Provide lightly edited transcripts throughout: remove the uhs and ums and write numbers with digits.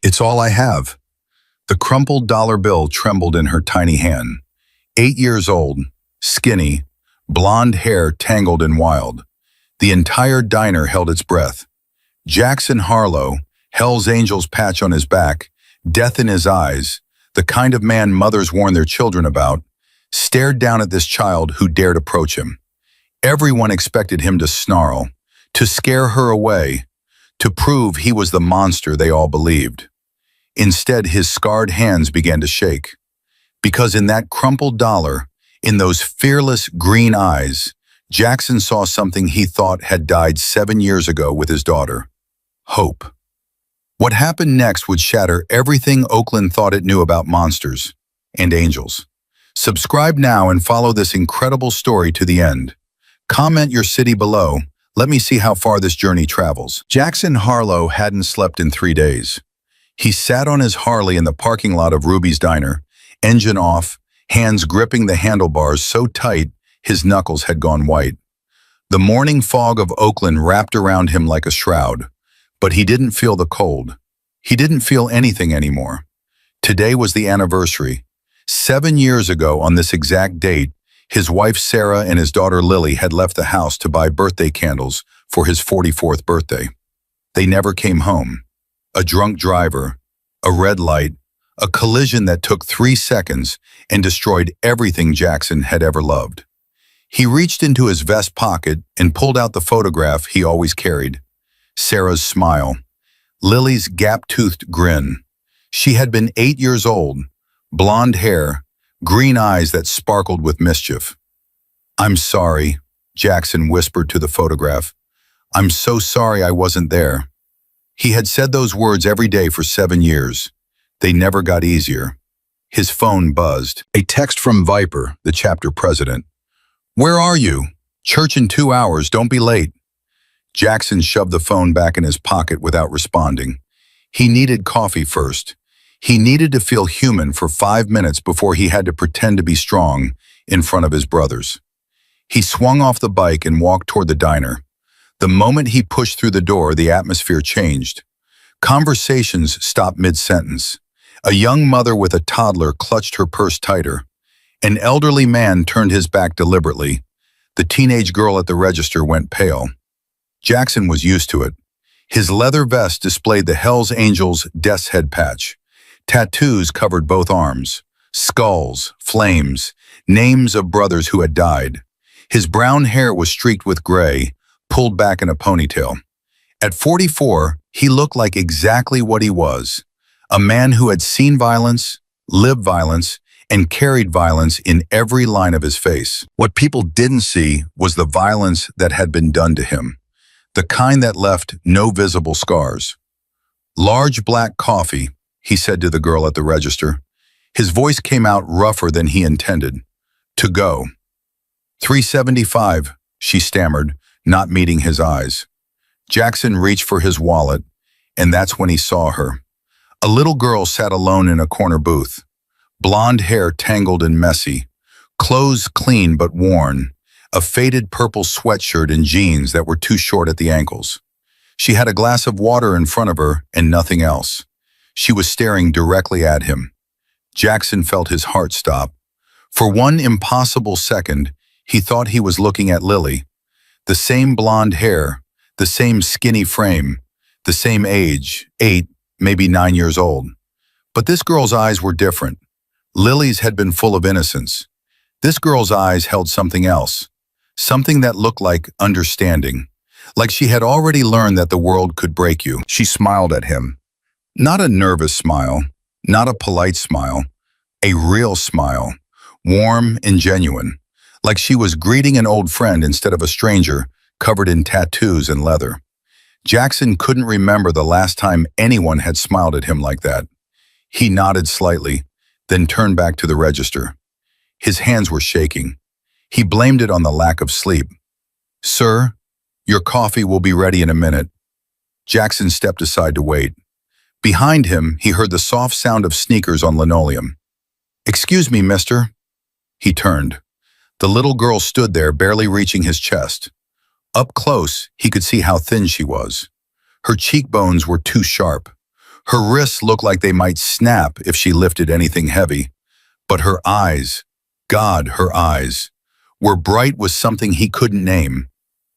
It's all I have." The crumpled dollar bill trembled in her tiny hand. 8 years old, skinny, blonde hair tangled and wild. The entire diner held its breath. Jackson Harlow, Hell's Angels patch on his back, death in his eyes, the kind of man mothers warn their children about, stared down at this child who dared approach him. Everyone expected him to snarl, to scare her away, to prove he was the monster they all believed. Instead, his scarred hands began to shake. Because in that crumpled dollar, in those fearless green eyes, Jackson saw something he thought had died 7 years ago with his daughter: hope. What happened next would shatter everything Oakland thought it knew about monsters and angels. Subscribe now and follow this incredible story to the end. Comment your city below. Let me see how far this journey travels. Jackson Harlow hadn't slept in 3 days. He sat on his Harley in the parking lot of Ruby's Diner, engine off, hands gripping the handlebars so tight his knuckles had gone white. The morning fog of Oakland wrapped around him like a shroud, but he didn't feel the cold. He didn't feel anything anymore. Today was the anniversary. 7 years ago on this exact date, his wife Sarah and his daughter Lily had left the house to buy birthday candles for his 44th birthday. They never came home. A drunk driver, a red light, a collision that took 3 seconds and destroyed everything Jackson had ever loved. He reached into his vest pocket and pulled out the photograph he always carried. Sarah's smile, Lily's gap-toothed grin. She had been 8 years old, blonde hair, green eyes that sparkled with mischief. "I'm sorry," Jackson whispered to the photograph. "I'm so sorry I wasn't there." He had said those words every day for 7 years. They never got easier. His phone buzzed. A text from Viper, the chapter president. "Where are you? Church in 2 hours, don't be late." Jackson shoved the phone back in his pocket without responding. He needed coffee first. He needed to feel human for 5 minutes before he had to pretend to be strong in front of his brothers. He swung off the bike and walked toward the diner. The moment he pushed through the door, the atmosphere changed. Conversations stopped mid-sentence. A young mother with a toddler clutched her purse tighter. An elderly man turned his back deliberately. The teenage girl at the register went pale. Jackson was used to it. His leather vest displayed the Hell's Angels death's head patch. Tattoos covered both arms. Skulls, flames, names of brothers who had died. His brown hair was streaked with gray, pulled back in a ponytail. At 44, he looked like exactly what he was. A man who had seen violence, lived violence, and carried violence in every line of his face. What people didn't see was the violence that had been done to him, the kind that left no visible scars. "Large black coffee," he said to the girl at the register. His voice came out rougher than he intended. "To go." $3.75, she stammered, not meeting his eyes. Jackson reached for his wallet, and that's when he saw her. A little girl sat alone in a corner booth. Blonde hair tangled and messy, clothes clean but worn, a faded purple sweatshirt and jeans that were too short at the ankles. She had a glass of water in front of her and nothing else. She was staring directly at him. Jackson felt his heart stop. For one impossible second, he thought he was looking at Lily. The same blonde hair, the same skinny frame, the same age, 8, maybe 9 years old. But this girl's eyes were different. Lily's had been full of innocence. This girl's eyes held something else, something that looked like understanding, like she had already learned that the world could break you. She smiled at him. Not a nervous smile, not a polite smile, a real smile, warm and genuine, like she was greeting an old friend instead of a stranger covered in tattoos and leather. Jackson couldn't remember the last time anyone had smiled at him like that. He nodded slightly, then turned back to the register. His hands were shaking. He blamed it on the lack of sleep. "Sir, your coffee will be ready in a minute." Jackson stepped aside to wait. Behind him, he heard the soft sound of sneakers on linoleum. "Excuse me, mister." He turned. The little girl stood there, barely reaching his chest. Up close, he could see how thin she was. Her cheekbones were too sharp. Her wrists looked like they might snap if she lifted anything heavy. But her eyes, God, her eyes, were bright with something he couldn't name.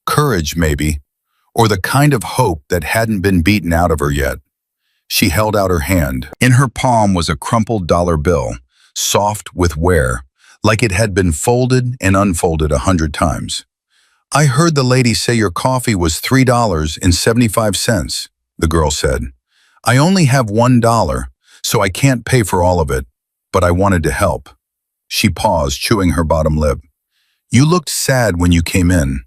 Courage, maybe, or the kind of hope that hadn't been beaten out of her yet. She held out her hand. In her palm was a crumpled dollar bill, soft with wear, like it had been folded and unfolded 100 times. "I heard the lady say your coffee was $3.75, the girl said. "I only have $1, so I can't pay for all of it, but I wanted to help." She paused, chewing her bottom lip. "You looked sad when you came in.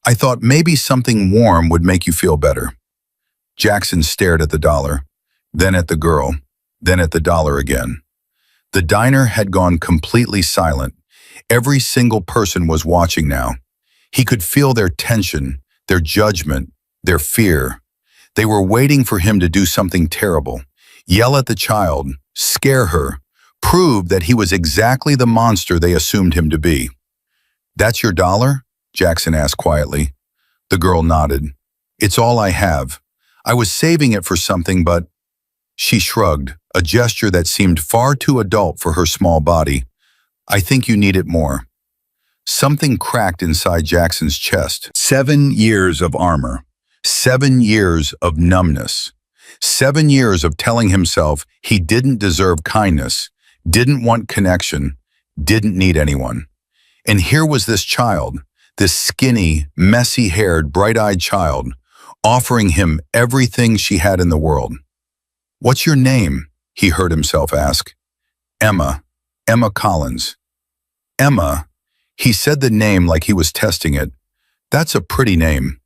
I thought maybe something warm would make you feel better." Jackson stared at the dollar, then at the girl, then at the dollar again. The diner had gone completely silent. Every single person was watching now. He could feel their tension, their judgment, their fear. They were waiting for him to do something terrible, yell at the child, scare her, prove that he was exactly the monster they assumed him to be. "That's your dollar?" Jackson asked quietly. The girl nodded. "It's all I have. I was saving it for something, but—" She shrugged, a gesture that seemed far too adult for her small body. "I think you need it more." Something cracked inside Jackson's chest. 7 years of armor. 7 years of numbness. 7 years of telling himself he didn't deserve kindness, didn't want connection, didn't need anyone. And here was this child, this skinny, messy-haired, bright-eyed child, offering him everything she had in the world. "What's your name?" he heard himself ask. "Emma. Emma Collins." "Emma." He said the name like he was testing it. "That's a pretty name."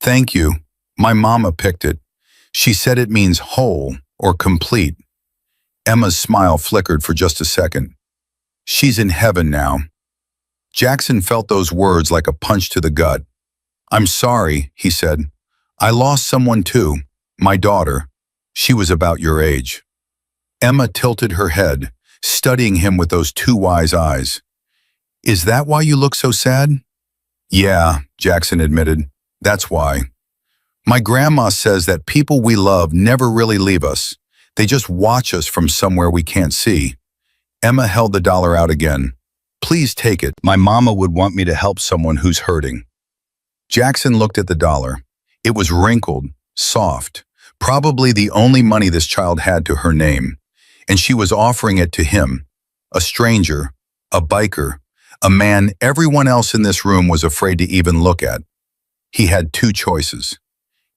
"Thank you. My mama picked it. She said it means whole or complete." Emma's smile flickered for just a second. "She's in heaven now." Jackson felt those words like a punch to the gut. "I'm sorry," he said. "I lost someone too, my daughter. She was about your age." Emma tilted her head, studying him with those two wise eyes. "Is that why you look so sad?" "Yeah," Jackson admitted. "That's why. My grandma says that people we love never really leave us. They just watch us from somewhere we can't see." Emma held the dollar out again. "Please take it. My mama would want me to help someone who's hurting." Jackson looked at the dollar. It was wrinkled, soft, probably the only money this child had to her name. And she was offering it to him, a stranger, a biker, a man everyone else in this room was afraid to even look at. He had two choices.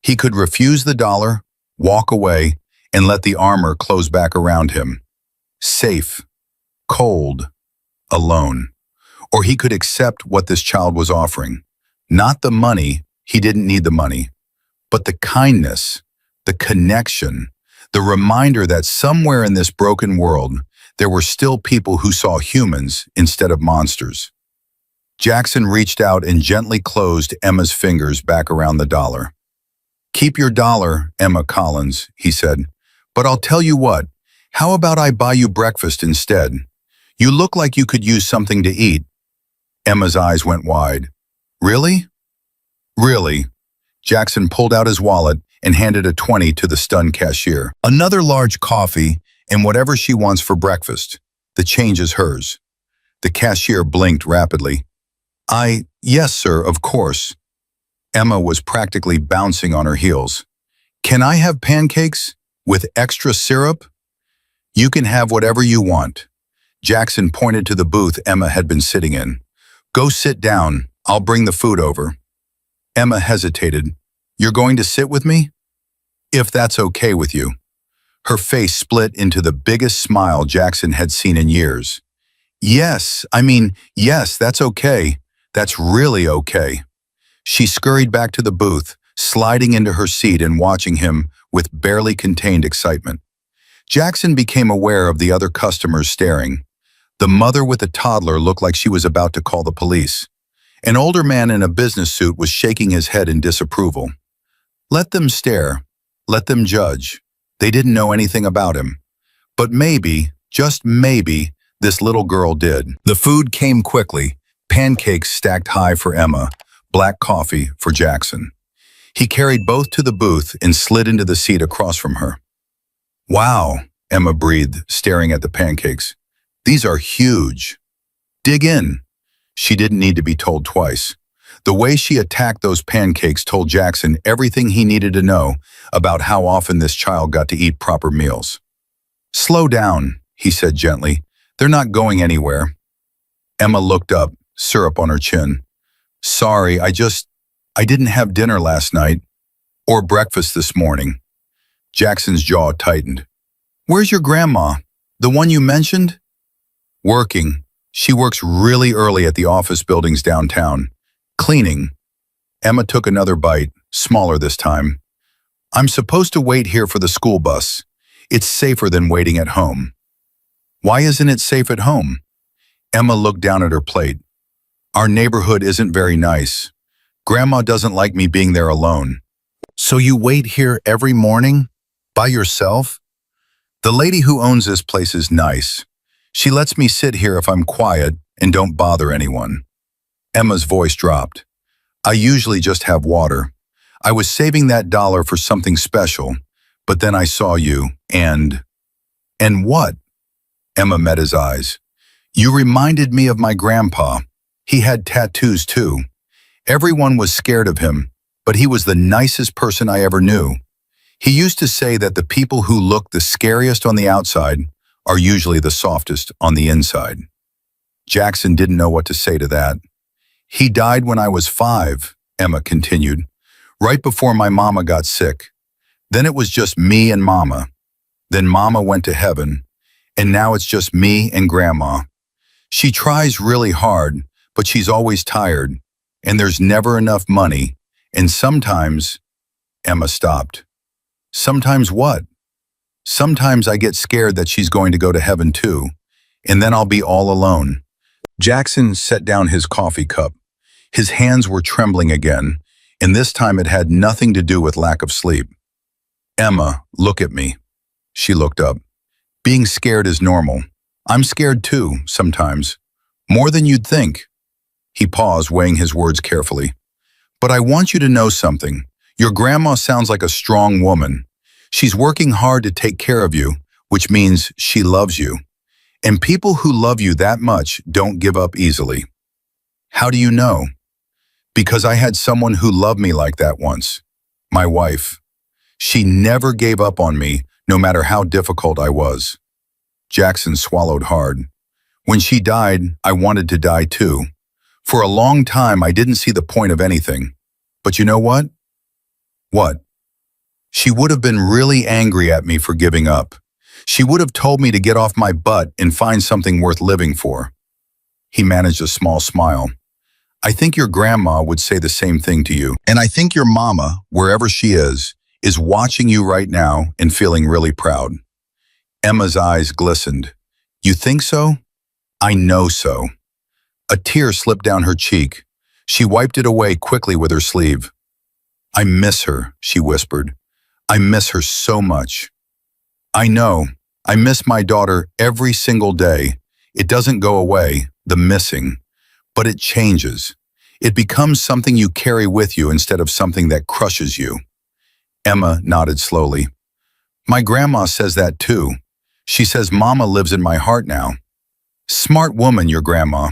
He could refuse the dollar, walk away, and let the armor close back around him. Safe, cold, alone. Or he could accept what this child was offering. Not the money, he didn't need the money, but the kindness, the connection, the reminder that somewhere in this broken world, there were still people who saw humans instead of monsters. Jackson reached out and gently closed Emma's fingers back around the dollar. "Keep your dollar, Emma Collins," he said. "But I'll tell you what, how about I buy you breakfast instead? You look like you could use something to eat." Emma's eyes went wide. "Really?" "Really." Jackson pulled out his wallet and handed a 20 to the stunned cashier. "Another large coffee and whatever she wants for breakfast. The change is hers." The cashier blinked rapidly. Yes, sir, of course." Emma was practically bouncing on her heels. "Can I have pancakes? With extra syrup?" "You can have whatever you want." Jackson pointed to the booth Emma had been sitting in. "Go sit down. I'll bring the food over." Emma hesitated. "You're going to sit with me?" "If that's okay with you." Her face split into the biggest smile Jackson had seen in years. Yes, that's okay. That's really okay." She scurried back to the booth, sliding into her seat and watching him with barely contained excitement. Jackson became aware of the other customers staring. The mother with the toddler looked like she was about to call the police. An older man in a business suit was shaking his head in disapproval. Let them stare. Let them judge. They didn't know anything about him. But maybe, just maybe, this little girl did. The food came quickly, pancakes stacked high for Emma, black coffee for Jackson. He carried both to the booth and slid into the seat across from her. Wow, Emma breathed, staring at the pancakes. These are huge. Dig in. She didn't need to be told twice. The way she attacked those pancakes told Jackson everything he needed to know about how often this child got to eat proper meals. Slow down, he said gently. They're not going anywhere. Emma looked up, syrup on her chin. Sorry, I didn't have dinner last night. Or breakfast this morning. Jackson's jaw tightened. Where's your grandma? The one you mentioned? Working. She works really early at the office buildings downtown. Cleaning. Emma took another bite, smaller this time. I'm supposed to wait here for the school bus. It's safer than waiting at home. Why isn't it safe at home? Emma looked down at her plate. Our neighborhood isn't very nice. Grandma doesn't like me being there alone. So you wait here every morning? By yourself? The lady who owns this place is nice. She lets me sit here if I'm quiet and don't bother anyone. Emma's voice dropped. I usually just have water. I was saving that dollar for something special, but then I saw you, and what? Emma met his eyes. You reminded me of my grandpa. He had tattoos too. Everyone was scared of him, but he was the nicest person I ever knew. He used to say that the people who look the scariest on the outside are usually the softest on the inside. Jackson didn't know what to say to that. He died when I was 5, Emma continued, right before my mama got sick. Then it was just me and mama. Then mama went to heaven, and now it's just me and grandma. She tries really hard, but she's always tired, and there's never enough money, and sometimes, Emma stopped. Sometimes what? Sometimes I get scared that she's going to go to heaven too, and then I'll be all alone. Jackson set down his coffee cup. His hands were trembling again, and this time it had nothing to do with lack of sleep. Emma, look at me. She looked up. Being scared is normal. I'm scared too, sometimes. More than you'd think. He paused, weighing his words carefully. But I want you to know something. Your grandma sounds like a strong woman. She's working hard to take care of you, which means she loves you. And people who love you that much don't give up easily. How do you know? Because I had someone who loved me like that once. My wife. She never gave up on me, no matter how difficult I was. Jackson swallowed hard. When she died, I wanted to die too. For a long time, I didn't see the point of anything. But you know what? What? She would have been really angry at me for giving up. She would have told me to get off my butt and find something worth living for. He managed a small smile. I think your grandma would say the same thing to you. And I think your mama, wherever she is watching you right now and feeling really proud. Emma's eyes glistened. You think so? I know so. A tear slipped down her cheek. She wiped it away quickly with her sleeve. I miss her, she whispered. I miss her so much. I know. I miss my daughter every single day. It doesn't go away, the missing, but it changes. It becomes something you carry with you instead of something that crushes you. Emma nodded slowly. My grandma says that too. She says Mama lives in my heart now. Smart woman, your grandma.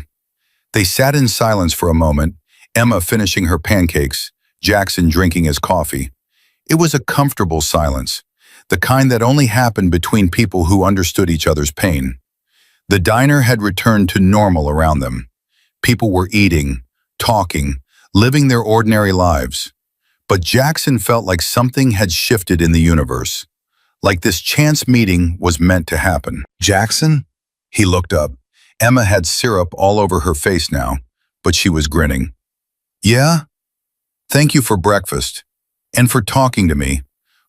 They sat in silence for a moment, Emma finishing her pancakes, Jackson drinking his coffee. It was a comfortable silence, the kind that only happened between people who understood each other's pain. The diner had returned to normal around them. People were eating, talking, living their ordinary lives. But Jackson felt like something had shifted in the universe, like this chance meeting was meant to happen. Jackson? He looked up. Emma had syrup all over her face now, but she was grinning. Yeah? Thank you for breakfast. And for talking to me.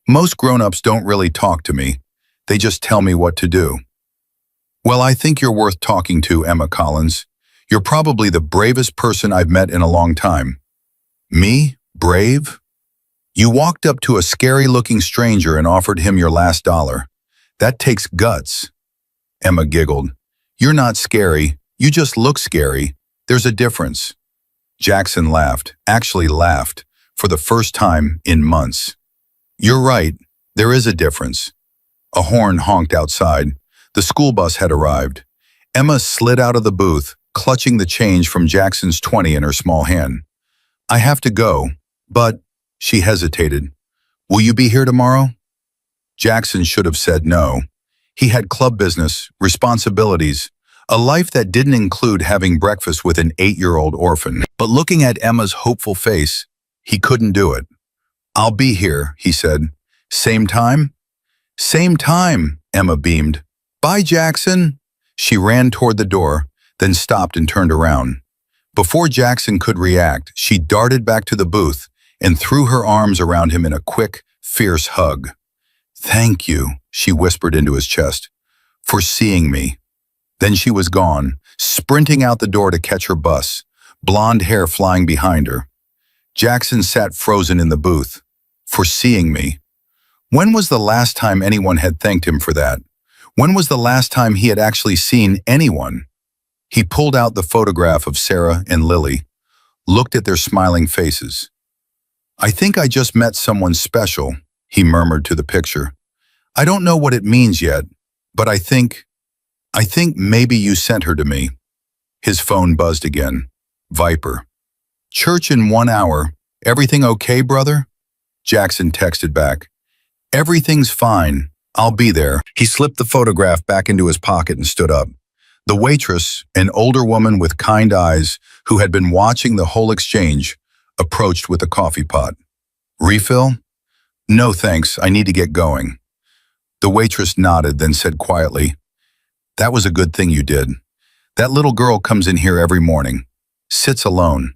Most grown-ups don't really talk to me. They just tell me what to do. Well, I think you're worth talking to, Emma Collins. You're probably the bravest person I've met in a long time. Me? Brave? You walked up to a scary-looking stranger and offered him your last dollar. That takes guts. Emma giggled. You're not scary. You just look scary. There's a difference. Jackson laughed, actually laughed, for the first time in months. You're right. There is a difference. A horn honked outside. The school bus had arrived. Emma slid out of the booth, clutching the change from Jackson's 20 in her small hand. "I have to go, but," she hesitated. "Will you be here tomorrow?" Jackson should have said no. He had club business, responsibilities, a life that didn't include having breakfast with an 8-year-old orphan. But looking at Emma's hopeful face, he couldn't do it. "I'll be here," he said. "Same time?" "Same time," Emma beamed. "Bye, Jackson." She ran toward the door, then stopped and turned around. Before Jackson could react, she darted back to the booth and threw her arms around him in a quick, fierce hug. "Thank you," she whispered into his chest, "for seeing me." Then she was gone, sprinting out the door to catch her bus, blonde hair flying behind her. Jackson sat frozen in the booth. For seeing me. When was the last time anyone had thanked him for that? When was the last time he had actually seen anyone? He pulled out the photograph of Sarah and Lily, looked at their smiling faces. "I think I just met someone special," he murmured to the picture. "I don't know what it means yet, but I think maybe you sent her to me." His phone buzzed again. Viper. "Church in 1 hour. Everything okay, brother?" Jackson texted back. "Everything's fine. I'll be there." He slipped the photograph back into his pocket and stood up. The waitress, an older woman with kind eyes who had been watching the whole exchange, approached with a coffee pot. "Refill?" "No thanks, I need to get going." The waitress nodded, then said quietly, "That was a good thing you did. That little girl comes in here every morning, sits alone,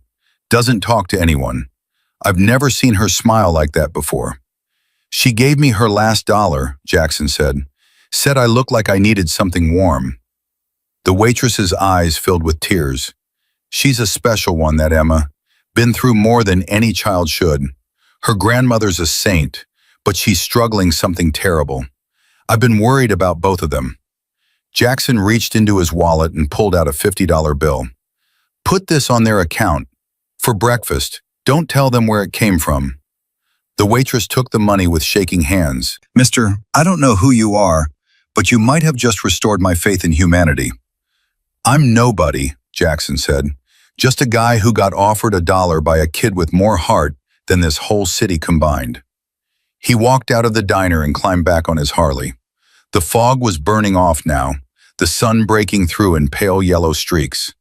doesn't talk to anyone. I've never seen her smile like that before. She gave me her last $1, Jackson said I looked like I needed something warm." The waitress's eyes filled with tears. "She's a special one, that Emma. Been through more than any child should. Her grandmother's a saint, but she's struggling something terrible. I've been worried about both of them." Jackson reached into his wallet and pulled out a $50 bill. "Put this on their account. For breakfast. Don't tell them where it came from." The waitress took the money with shaking hands. "Mister, I don't know who you are, but you might have just restored my faith in humanity." "I'm nobody," Jackson said. "Just a guy who got offered $1 by a kid with more heart than this whole city combined." He walked out of the diner and climbed back on his Harley. The fog was burning off now, the sun breaking through in pale yellow streaks.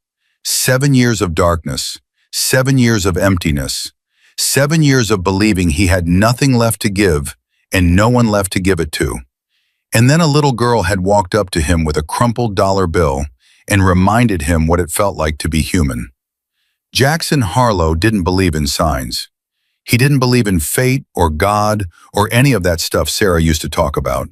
7 years of darkness, 7 years of emptiness, 7 years of believing he had nothing left to give and no one left to give it to. And then a little girl had walked up to him with a crumpled dollar bill and reminded him what it felt like to be human. Jackson Harlow didn't believe in signs. He didn't believe in fate or God or any of that stuff Sarah used to talk about.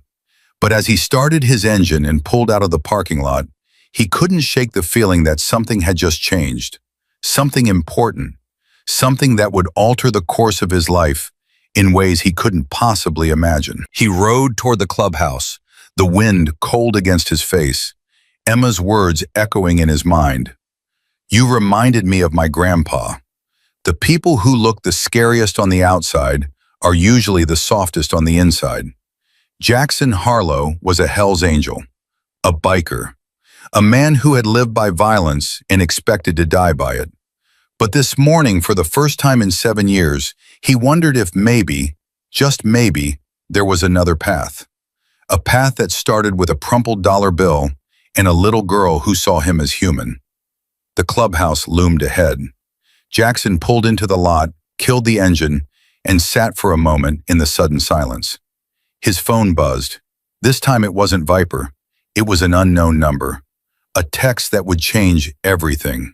But as he started his engine and pulled out of the parking lot, he couldn't shake the feeling that something had just changed. Something important. Something that would alter the course of his life in ways he couldn't possibly imagine. He rode toward the clubhouse, the wind cold against his face, Emma's words echoing in his mind. "You reminded me of my grandpa. The people who look the scariest on the outside are usually the softest on the inside." Jackson Harlow was a Hell's Angel, a biker, a man who had lived by violence and expected to die by it. But this morning, for the first time in 7 years, he wondered if maybe, just maybe, there was another path. A path that started with a crumpled dollar bill and a little girl who saw him as human. The clubhouse loomed ahead. Jackson pulled into the lot, killed the engine, and sat for a moment in the sudden silence. His phone buzzed. This time it wasn't Viper. It was an unknown number. A text that would change everything.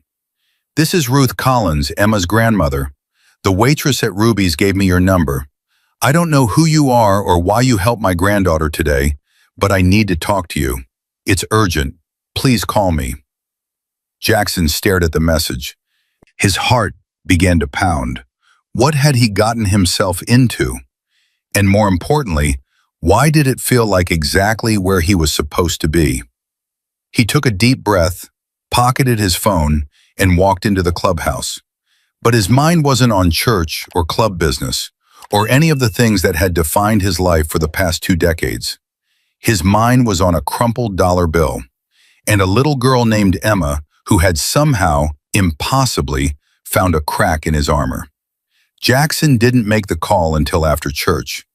"This is Ruth Collins, Emma's grandmother. The waitress at Ruby's gave me your number. I don't know who you are or why you helped my granddaughter today, but I need to talk to you. It's urgent. Please call me." Jackson stared at the message. His heart began to pound. What had he gotten himself into? And more importantly, why did it feel like exactly where he was supposed to be? He took a deep breath, pocketed his phone, and walked into the clubhouse. But his mind wasn't on church or club business, or any of the things that had defined his life for the past 2 decades. His mind was on a crumpled dollar bill and a little girl named Emma who had somehow, impossibly, found a crack in his armor. Jackson didn't make the call until after church.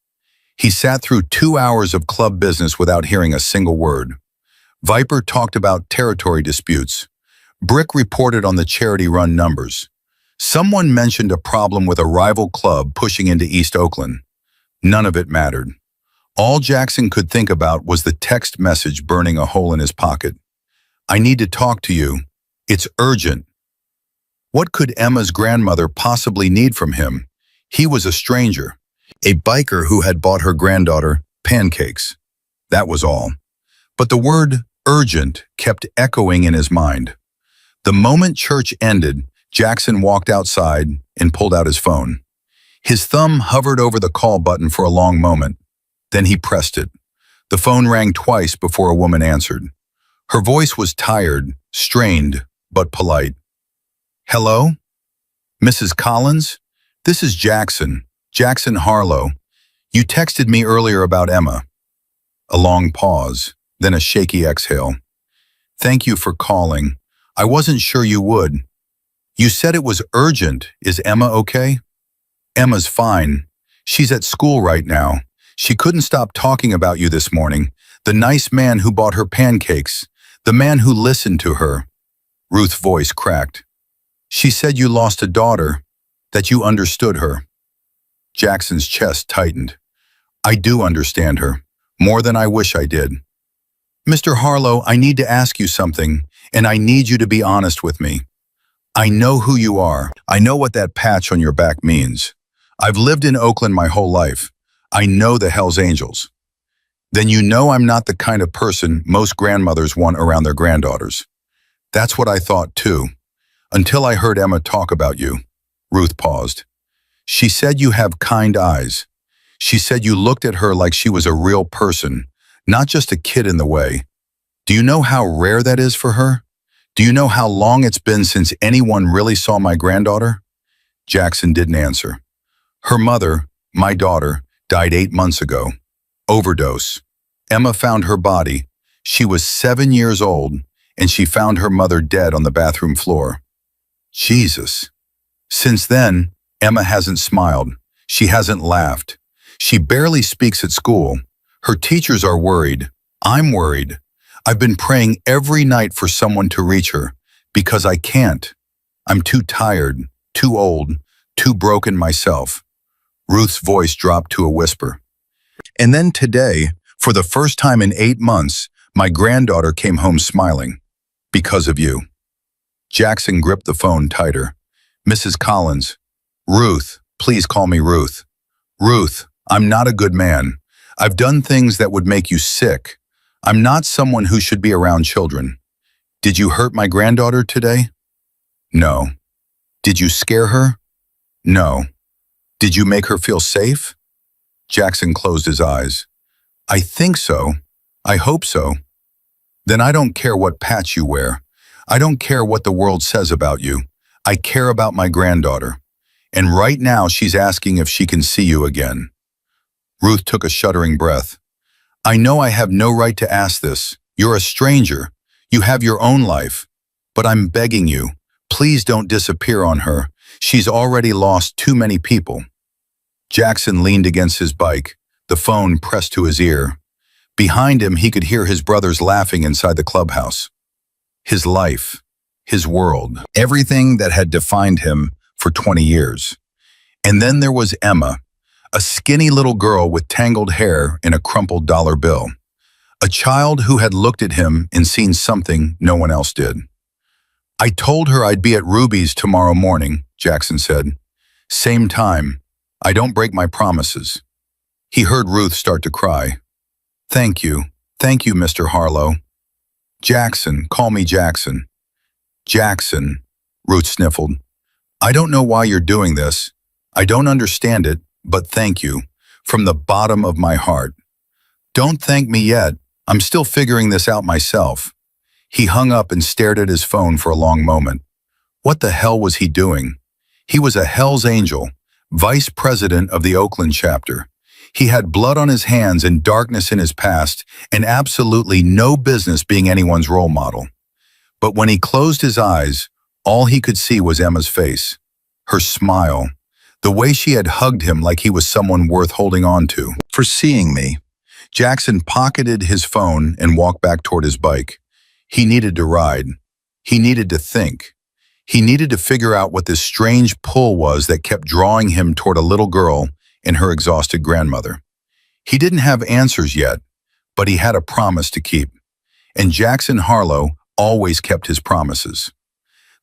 He sat through 2 hours of club business without hearing a single word. Viper talked about territory disputes. Brick reported on the charity-run numbers. Someone mentioned a problem with a rival club pushing into East Oakland. None of it mattered. All Jackson could think about was the text message burning a hole in his pocket. "I need to talk to you. It's urgent." What could Emma's grandmother possibly need from him? He was a stranger, a biker who had bought her granddaughter pancakes. That was all. But the word urgent kept echoing in his mind. The moment church ended, Jackson walked outside and pulled out his phone. His thumb hovered over the call button for a long moment. Then he pressed it. The phone rang twice before a woman answered. Her voice was tired, strained, but polite. "Hello? Mrs. Collins? This is Jackson Harlow. You texted me earlier about Emma." A long pause, then a shaky exhale. "Thank you for calling. I wasn't sure you would. You said it was urgent. Is Emma okay?" "Emma's fine. She's at school right now. She couldn't stop talking about you this morning. The nice man who bought her pancakes. The man who listened to her." Ruth's voice cracked. "She said you lost a daughter, that you understood her." Jackson's chest tightened. "I do understand her, more than I wish I did." "Mr. Harlow, I need to ask you something, and I need you to be honest with me. I know who you are. I know what that patch on your back means. I've lived in Oakland my whole life. I know the Hells Angels." "Then you know I'm not the kind of person most grandmothers want around their granddaughters." "That's what I thought too, until I heard Emma talk about you." Ruth paused. "She said you have kind eyes. She said you looked at her like she was a real person, not just a kid in the way. Do you know how rare that is for her? Do you know how long it's been since anyone really saw my granddaughter?" Jackson didn't answer. "Her mother, my daughter, died 8 months ago. Overdose. Emma found her body. She was 7 years old, and she found her mother dead on the bathroom floor." Jesus. "Since then, Emma hasn't smiled. She hasn't laughed. She barely speaks at school. Her teachers are worried. I'm worried. I've been praying every night for someone to reach her, because I can't. I'm too tired, too old, too broken myself." Ruth's voice dropped to a whisper. "And then today, for the first time in 8 months, my granddaughter came home smiling. Because of you." Jackson gripped the phone tighter. "Mrs. Collins. Ruth, please call me Ruth. Ruth, I'm not a good man. I've done things that would make you sick. I'm not someone who should be around children. Did you hurt my granddaughter today?" "No." "Did you scare her?" "No." "Did you make her feel safe?" Jackson closed his eyes. "I think so. I hope so." "Then I don't care what patch you wear. I don't care what the world says about you. I care about my granddaughter. And right now she's asking if she can see you again." Ruth took a shuddering breath. "I know I have no right to ask this. You're a stranger. You have your own life. But I'm begging you, please don't disappear on her. She's already lost too many people." Jackson leaned against his bike, the phone pressed to his ear. Behind him, he could hear his brothers laughing inside the clubhouse. His life, his world, everything that had defined him for 20 years. And then there was Emma, a skinny little girl with tangled hair and a crumpled dollar bill. A child who had looked at him and seen something no one else did. "I told her I'd be at Ruby's tomorrow morning," Jackson said. "Same time. I don't break my promises." He heard Ruth start to cry. Thank you, Mr. Harlow." "Jackson, call me Jackson." "Jackson," Ruth sniffled. "I don't know why you're doing this. I don't understand it, but thank you, from the bottom of my heart." "Don't thank me yet. I'm still figuring this out myself." He hung up and stared at his phone for a long moment. What the hell was he doing? He was a Hells Angel, vice president of the Oakland chapter. He had blood on his hands and darkness in his past, and absolutely no business being anyone's role model. But when he closed his eyes, all he could see was Emma's face, her smile, the way she had hugged him like he was someone worth holding on to. For seeing me, Jackson pocketed his phone and walked back toward his bike. He needed to ride. He needed to think. He needed to figure out what this strange pull was that kept drawing him toward a little girl and her exhausted grandmother. He didn't have answers yet, but he had a promise to keep. And Jackson Harlow always kept his promises.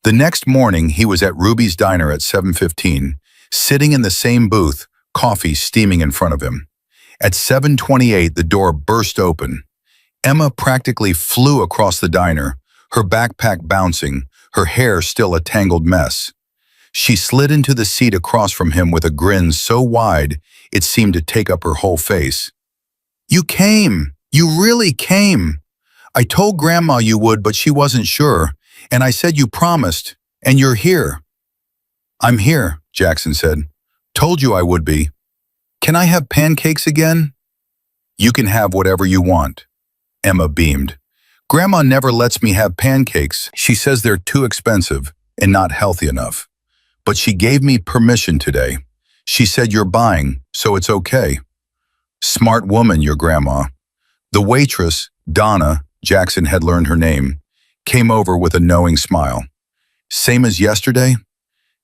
The next morning, he was at Ruby's Diner at 7:15, sitting in the same booth, coffee steaming in front of him. At 7:28, the door burst open. Emma practically flew across the diner, her backpack bouncing, her hair still a tangled mess. She slid into the seat across from him with a grin so wide it seemed to take up her whole face. "You came! You really came! I told Grandma you would, but she wasn't sure, and I said you promised, and you're here." "I'm here," Jackson said. "Told you I would be. Can I have pancakes again?" "You can have whatever you want." Emma beamed. "Grandma never lets me have pancakes. She says they're too expensive and not healthy enough. But she gave me permission today. She said you're buying, so it's okay." Smart woman, your grandma. The waitress, Donna, Jackson had learned her name, came over with a knowing smile. "Same as yesterday?"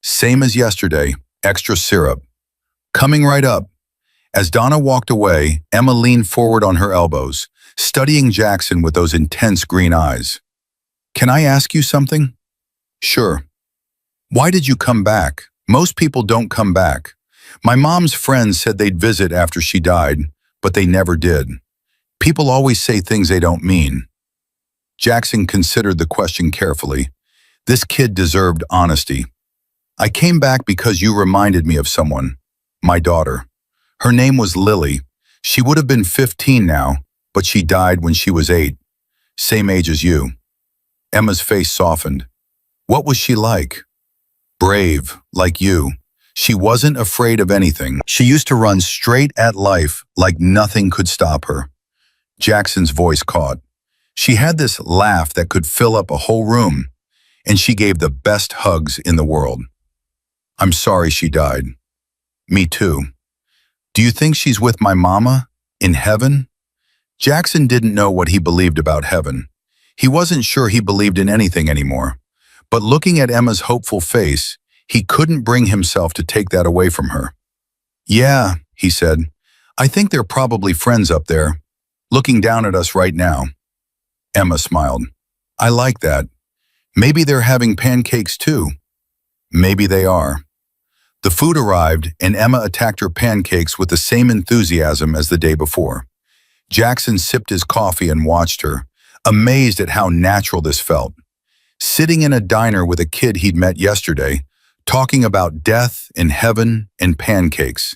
"Same as yesterday, extra syrup." "Coming right up." As Donna walked away, Emma leaned forward on her elbows, studying Jackson with those intense green eyes. "Can I ask you something?" "Sure." "Why did you come back? Most people don't come back. My mom's friends said they'd visit after she died, but they never did. People always say things they don't mean." Jackson considered the question carefully. This kid deserved honesty. "I came back because you reminded me of someone. My daughter. Her name was Lily. She would have been 15 now, but she died when she was 8. Same age as you." Emma's face softened. "What was she like?" "Brave, like you. She wasn't afraid of anything. She used to run straight at life like nothing could stop her." Jackson's voice caught. "She had this laugh that could fill up a whole room, and she gave the best hugs in the world." "I'm sorry she died." "Me too." "Do you think she's with my mama? In heaven?" Jackson didn't know what he believed about heaven. He wasn't sure he believed in anything anymore. But looking at Emma's hopeful face, he couldn't bring himself to take that away from her. "Yeah," he said. "I think they're probably friends up there, looking down at us right now." Emma smiled. "I like that. Maybe they're having pancakes too." "Maybe they are." The food arrived, and Emma attacked her pancakes with the same enthusiasm as the day before. Jackson sipped his coffee and watched her, amazed at how natural this felt. Sitting in a diner with a kid he'd met yesterday, talking about death and heaven and pancakes.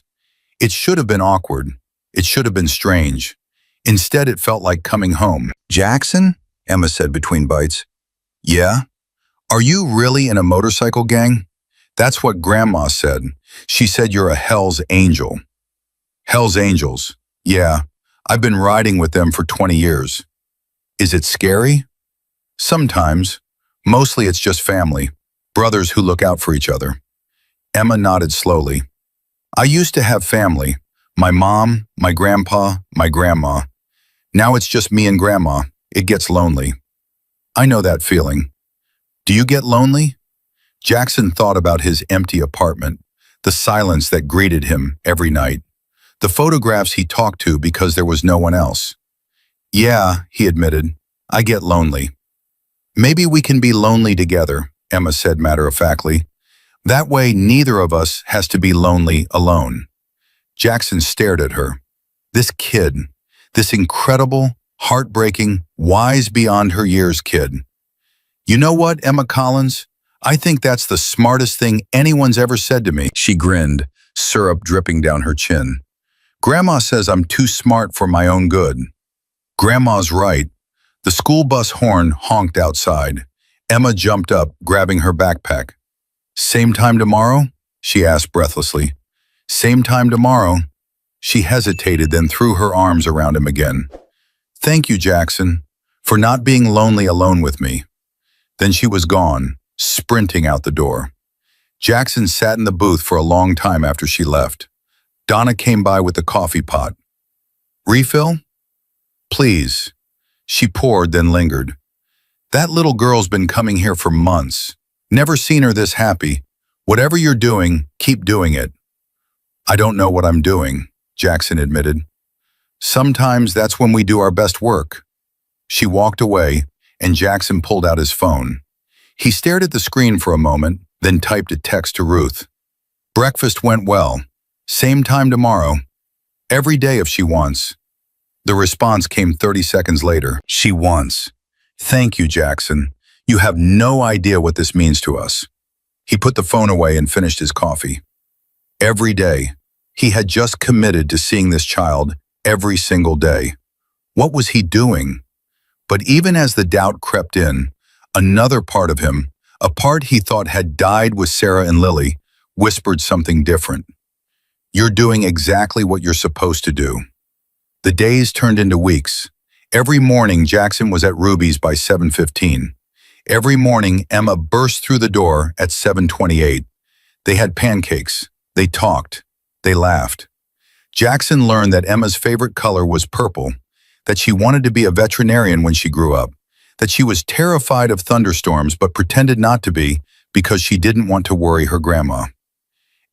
It should have been awkward. It should have been strange. Instead, it felt like coming home. "Jackson?" Emma said between bites. "Yeah? Are you really in a motorcycle gang?" "That's what Grandma said. She said you're a Hell's Angel." "Hell's Angels? Yeah. I've been riding with them for 20 years. Is it scary?" "Sometimes. Mostly it's just family. Brothers who look out for each other." Emma nodded slowly. "I used to have family. My mom, my grandpa, my grandma. Now it's just me and Grandma. It gets lonely." "I know that feeling." "Do you get lonely?" Jackson thought about his empty apartment, the silence that greeted him every night, the photographs he talked to because there was no one else. "Yeah," he admitted, "I get lonely." "Maybe we can be lonely together," Emma said matter-of-factly. "That way neither of us has to be lonely alone." Jackson stared at her. This kid, this incredible, heartbreaking, wise beyond her years kid. "You know what, Emma Collins? I think that's the smartest thing anyone's ever said to me." She grinned, syrup dripping down her chin. "Grandma says I'm too smart for my own good." Grandma's right. The school bus horn honked outside. Emma jumped up, grabbing her backpack. "Same time tomorrow?" she asked breathlessly. "Same time tomorrow." She hesitated, then threw her arms around him again. "Thank you, Jackson, for not being lonely alone with me." Then she was gone, sprinting out the door. Jackson sat in the booth for a long time after she left. Donna came by with the coffee pot. "Refill?" "Please." She poured, then lingered. "That little girl's been coming here for months. Never seen her this happy. Whatever you're doing, keep doing it." "I don't know what I'm doing," Jackson admitted. "Sometimes that's when we do our best work." She walked away, and Jackson pulled out his phone. He stared at the screen for a moment, then typed a text to Ruth. "Breakfast went well. Same time tomorrow. Every day if she wants." The response came 30 seconds later. "She wants. Thank you, Jackson. You have no idea what this means to us." He put the phone away and finished his coffee. Every day. He had just committed to seeing this child every single day. What was he doing? But even as the doubt crept in, another part of him, a part he thought had died with Sarah and Lily, whispered something different. "You're doing exactly what you're supposed to do." The days turned into weeks. Every morning, Jackson was at Ruby's by 7:15. Every morning, Emma burst through the door at 7:28. They had pancakes. They talked. They laughed. Jackson learned that Emma's favorite color was purple, that she wanted to be a veterinarian when she grew up, that she was terrified of thunderstorms but pretended not to be because she didn't want to worry her grandma.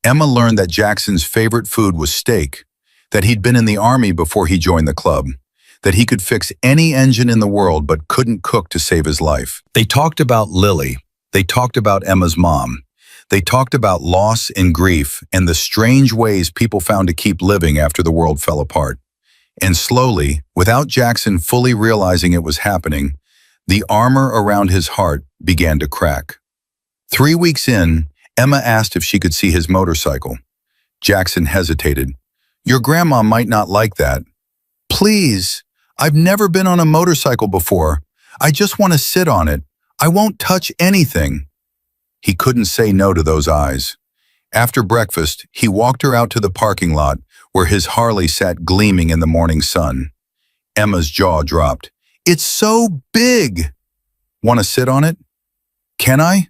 Emma learned that Jackson's favorite food was steak, that he'd been in the Army before he joined the club, that he could fix any engine in the world but couldn't cook to save his life. They talked about Lily. They talked about Emma's mom. They talked about loss and grief and the strange ways people found to keep living after the world fell apart. And slowly, without Jackson fully realizing it was happening, the armor around his heart began to crack. 3 weeks in, Emma asked if she could see his motorcycle. Jackson hesitated. "Your grandma might not like that." "Please, I've never been on a motorcycle before. I just want to sit on it. I won't touch anything." He couldn't say no to those eyes. After breakfast, he walked her out to the parking lot where his Harley sat gleaming in the morning sun. Emma's jaw dropped. "It's so big." "Want to sit on it?" "Can I?"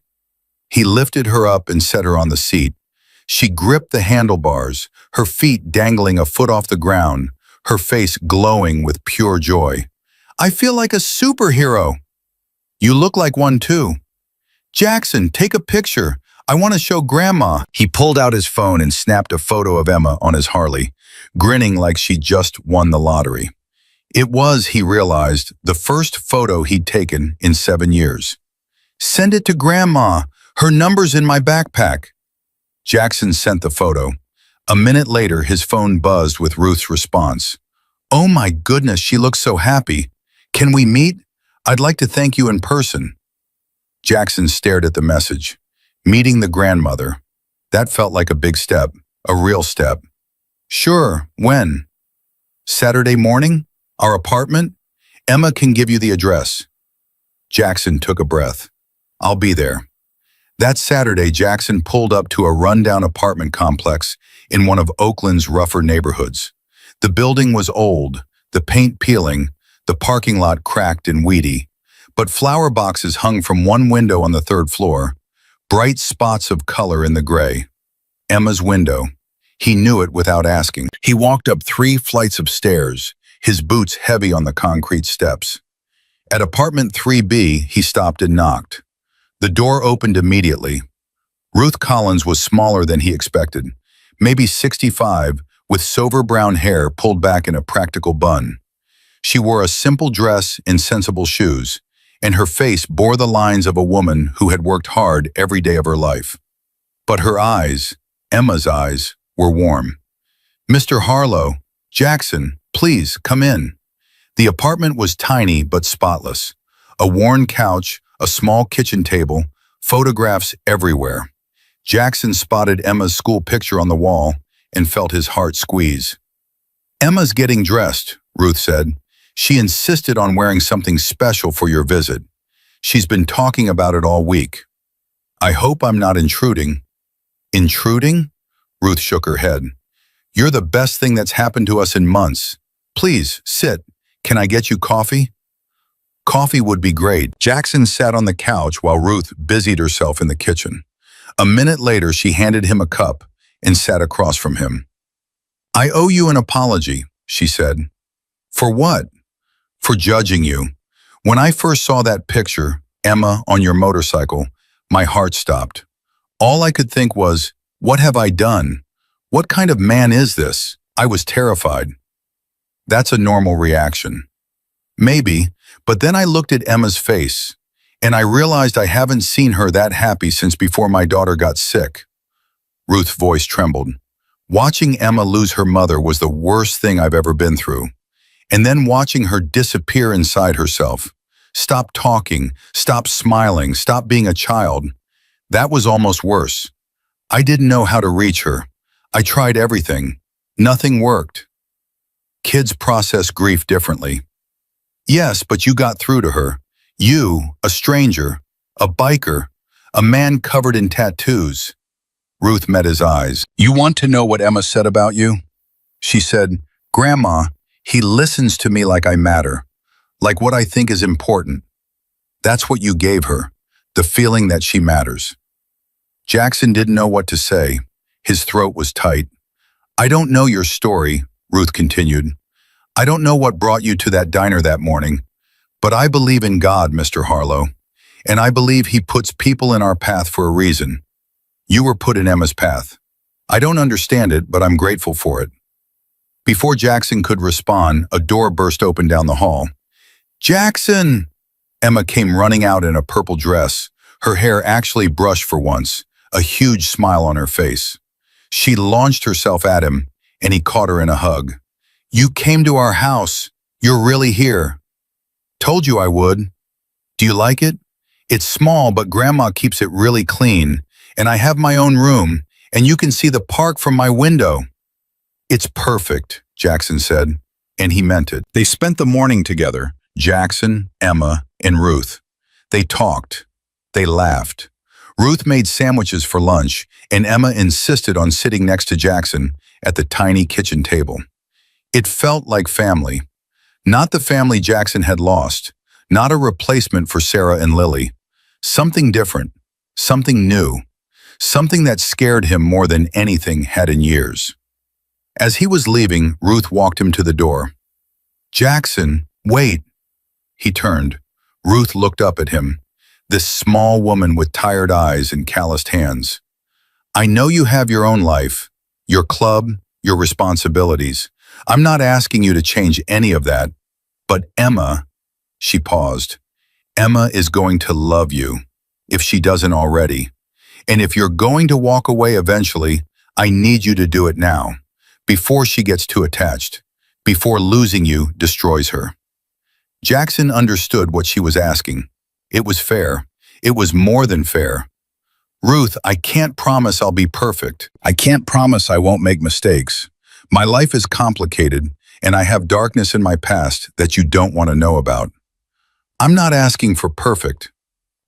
He lifted her up and set her on the seat. She gripped the handlebars, her feet dangling a foot off the ground, her face glowing with pure joy. "I feel like a superhero." "You look like one too." "Jackson, take a picture. I want to show Grandma." He pulled out his phone and snapped a photo of Emma on his Harley, grinning like she just won the lottery. It was, he realized, the first photo he'd taken in 7 years. "Send it to Grandma. Her number's in my backpack." Jackson sent the photo. A minute later, his phone buzzed with Ruth's response. "Oh my goodness, she looks so happy. Can we meet? I'd like to thank you in person." Jackson stared at the message. Meeting the grandmother. That felt like a big step, a real step. "Sure, when?" "Saturday morning? Our apartment? Emma can give you the address." Jackson took a breath. "I'll be there." That Saturday, Jackson pulled up to a rundown apartment complex in one of Oakland's rougher neighborhoods. The building was old, the paint peeling, the parking lot cracked and weedy, but flower boxes hung from one window on the 3rd floor, bright spots of color in the gray. Emma's window. He knew it without asking. He walked up 3 flights of stairs, his boots heavy on the concrete steps. At apartment 3B, he stopped and knocked. The door opened immediately. Ruth Collins was smaller than he expected, maybe 65, with silver brown hair pulled back in a practical bun. She wore a simple dress and sensible shoes, and her face bore the lines of a woman who had worked hard every day of her life. But her eyes, Emma's eyes, were warm. "Mr. Harlow, Jackson, please come in." The apartment was tiny but spotless. A worn couch, a small kitchen table, photographs everywhere. Jackson spotted Emma's school picture on the wall and felt his heart squeeze. "Emma's getting dressed," Ruth said. "She insisted on wearing something special for your visit. She's been talking about it all week." "I hope I'm not intruding." "Intruding?" Ruth shook her head. You're the best thing that's happened to us in months. Please, sit. Can I get you coffee? Coffee would be great. Jackson sat on the couch while Ruth busied herself in the kitchen. A minute later, she handed him a cup and sat across from him. I owe you an apology, she said. For what? For judging you. When I first saw that picture, Emma, on your motorcycle, my heart stopped. All I could think was, what have I done? What kind of man is this? I was terrified. That's a normal reaction. Maybe, but then I looked at Emma's face, and I realized I haven't seen her that happy since before my daughter got sick. Ruth's voice trembled. Watching Emma lose her mother was the worst thing I've ever been through. And then watching her disappear inside herself, stop talking, stop smiling, stop being a child, that was almost worse. I didn't know how to reach her. I tried everything. Nothing worked. Kids process grief differently. Yes, but you got through to her. You, a stranger, a biker, a man covered in tattoos. Ruth met his eyes. You want to know what Emma said about you? She said, Grandma, he listens to me like I matter, like what I think is important. That's what you gave her, the feeling that she matters. Jackson didn't know what to say. His throat was tight. I don't know your story, Ruth continued. I don't know what brought you to that diner that morning, but I believe in God, Mr. Harlow, and I believe he puts people in our path for a reason. You were put in Emma's path. I don't understand it, but I'm grateful for it. Before Jackson could respond, a door burst open down the hall. Jackson! Emma came running out in a purple dress, her hair actually brushed for once, a huge smile on her face. She launched herself at him, and he caught her in a hug. You came to our house. You're really here. Told you I would. Do you like it? It's small, but Grandma keeps it really clean, and I have my own room, and you can see the park from my window. It's perfect, Jackson said, and he meant it. They spent the morning together, Jackson, Emma, and Ruth. They talked. They laughed. Ruth made sandwiches for lunch, and Emma insisted on sitting next to Jackson at the tiny kitchen table. It felt like family. Not the family Jackson had lost, not a replacement for Sarah and Lily. Something different, something new, something that scared him more than anything had in years. As he was leaving, Ruth walked him to the door. Jackson, wait. He turned. Ruth looked up at him, this small woman with tired eyes and calloused hands. I know you have your own life, your club, your responsibilities. I'm not asking you to change any of that, but Emma, she paused, Emma is going to love you, if she doesn't already. And if you're going to walk away eventually, I need you to do it now, before she gets too attached, before losing you destroys her. Jackson understood what she was asking. It was fair. It was more than fair. Ruth, I can't promise I'll be perfect. I can't promise I won't make mistakes. My life is complicated, and I have darkness in my past that you don't want to know about. I'm not asking for perfect.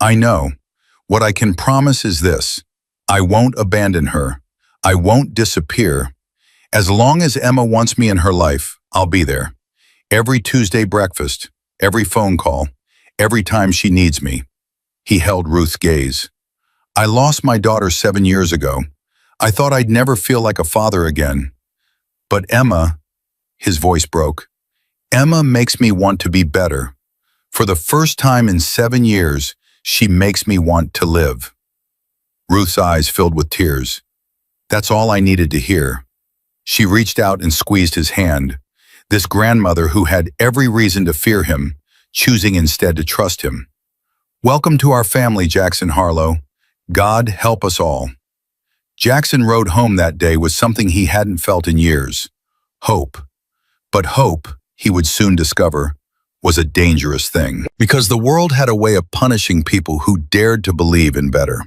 I know. What I can promise is this. I won't abandon her. I won't disappear. As long as Emma wants me in her life, I'll be there. Every Tuesday breakfast, every phone call, every time she needs me. He held Ruth's gaze. I lost my daughter 7 years ago. I thought I'd never feel like a father again. But Emma, his voice broke, Emma makes me want to be better. For the first time in 7 years, she makes me want to live. Ruth's eyes filled with tears. That's all I needed to hear. She reached out and squeezed his hand. This grandmother who had every reason to fear him, choosing instead to trust him. Welcome to our family, Jackson Harlow. God help us all. Jackson rode home that day with something he hadn't felt in years. Hope. But hope, he would soon discover, was a dangerous thing. Because the world had a way of punishing people who dared to believe in better.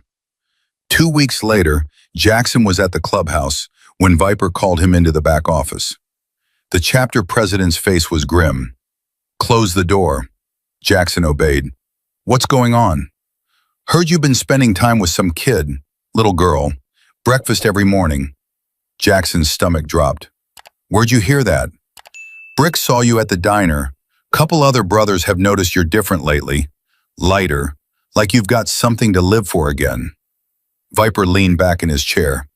2 weeks later, Jackson was at the clubhouse when Viper called him into the back office. The chapter president's face was grim. Close the door. Jackson obeyed. What's going on? Heard you've been spending time with some kid, little girl. Breakfast every morning. Jackson's stomach dropped. Where'd you hear that? Brick saw you at the diner. Couple other brothers have noticed you're different lately. Lighter, like you've got something to live for again. Viper leaned back in his chair.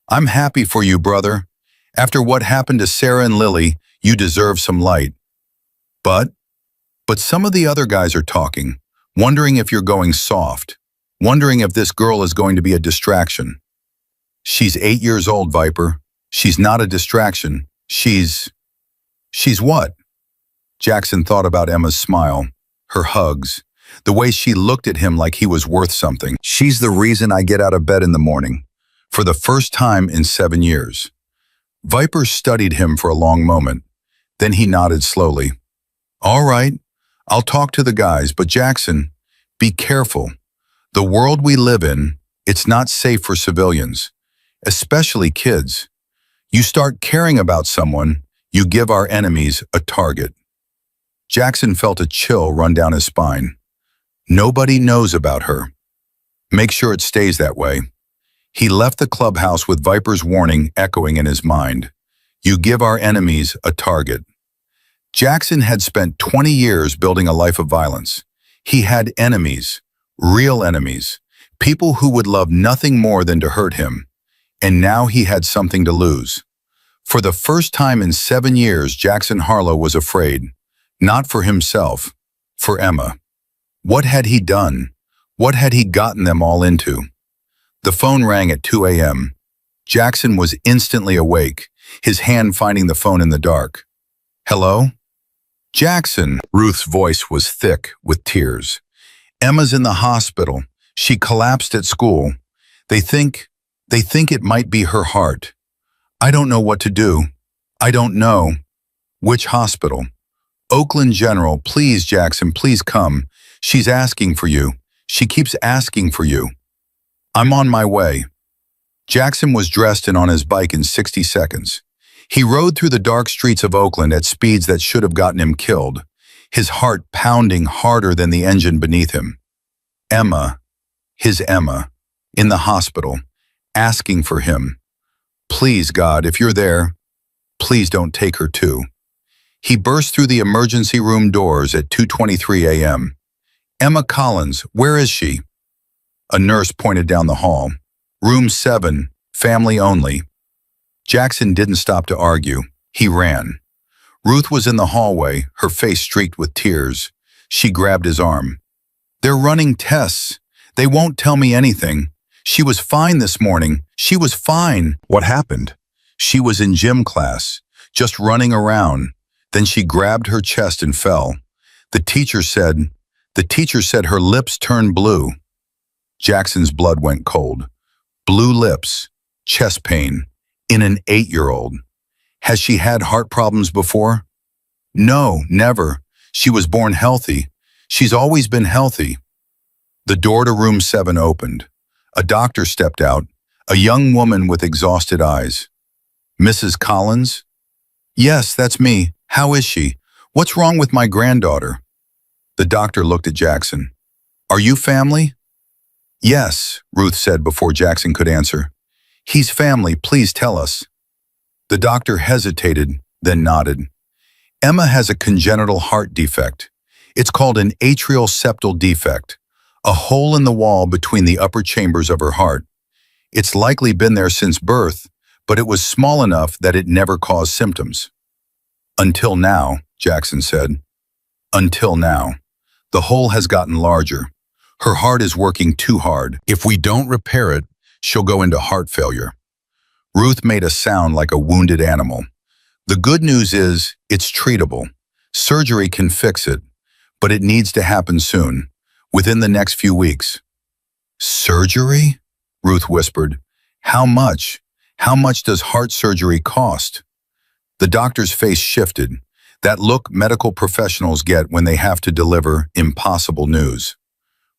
I'm happy for you, brother. After what happened to Sarah and Lily, you deserve some light. But some of the other guys are talking, wondering if you're going soft, wondering if this girl is going to be a distraction. She's 8 years old, Viper. She's not a distraction. She's what? Jackson thought about Emma's smile, her hugs, the way she looked at him like he was worth something. She's the reason I get out of bed in the morning, for the first time in 7 years. Viper studied him for a long moment. Then he nodded slowly. All right, I'll talk to the guys, but Jackson, be careful. The world we live in, it's not safe for civilians, especially kids. You start caring about someone, you give our enemies a target. Jackson felt a chill run down his spine. Nobody knows about her. Make sure it stays that way. He left the clubhouse with Viper's warning echoing in his mind. You give our enemies a target. Jackson had spent 20 years building a life of violence. He had enemies, real enemies, people who would love nothing more than to hurt him. And now he had something to lose. For the first time in 7 years, Jackson Harlow was afraid. Not for himself, for Emma. What had he done? What had he gotten them all into? The phone rang at 2 a.m. Jackson was instantly awake, his hand finding the phone in the dark. Hello? Jackson. Ruth's voice was thick with tears. Emma's in the hospital. She collapsed at school. They think it might be her heart. I don't know what to do. I don't know. Which hospital? Oakland General. Please, Jackson, please come. She's asking for you. She keeps asking for you. I'm on my way. Jackson was dressed and on his bike in 60 seconds. He rode through the dark streets of Oakland at speeds that should have gotten him killed, his heart pounding harder than the engine beneath him. Emma, his Emma, in the hospital, asking for him. Please, God, if you're there, please don't take her too. He burst through the emergency room doors at 2:23 a.m. Emma Collins, where is she? A nurse pointed down the hall. Room 7, family only. Jackson didn't stop to argue. He ran. Ruth was in the hallway, her face streaked with tears. She grabbed his arm. They're running tests. They won't tell me anything. She was fine this morning. She was fine. What happened? She was in gym class, just running around. Then she grabbed her chest and fell. The teacher said her lips turned blue. Jackson's blood went cold. Blue lips, chest pain, in an 8-year-old. Has she had heart problems before? No, never. She was born healthy. She's always been healthy. The door to room 7 opened. A doctor stepped out, a young woman with exhausted eyes. Mrs. Collins? Yes, that's me. How is she? What's wrong with my granddaughter? The doctor looked at Jackson. Are you family? Yes, Ruth said before Jackson could answer. He's family, please tell us. The doctor hesitated, then nodded. Emma has a congenital heart defect. It's called an atrial septal defect, a hole in the wall between the upper chambers of her heart. It's likely been there since birth, but it was small enough that it never caused symptoms. Until now, Jackson said. Until now. The hole has gotten larger. Her heart is working too hard. If we don't repair it, she'll go into heart failure. Ruth made a sound like a wounded animal. The good news is it's treatable. Surgery can fix it, but it needs to happen soon, within the next few weeks. Surgery? Ruth whispered. How much? How much does heart surgery cost? The doctor's face shifted, that look medical professionals get when they have to deliver impossible news.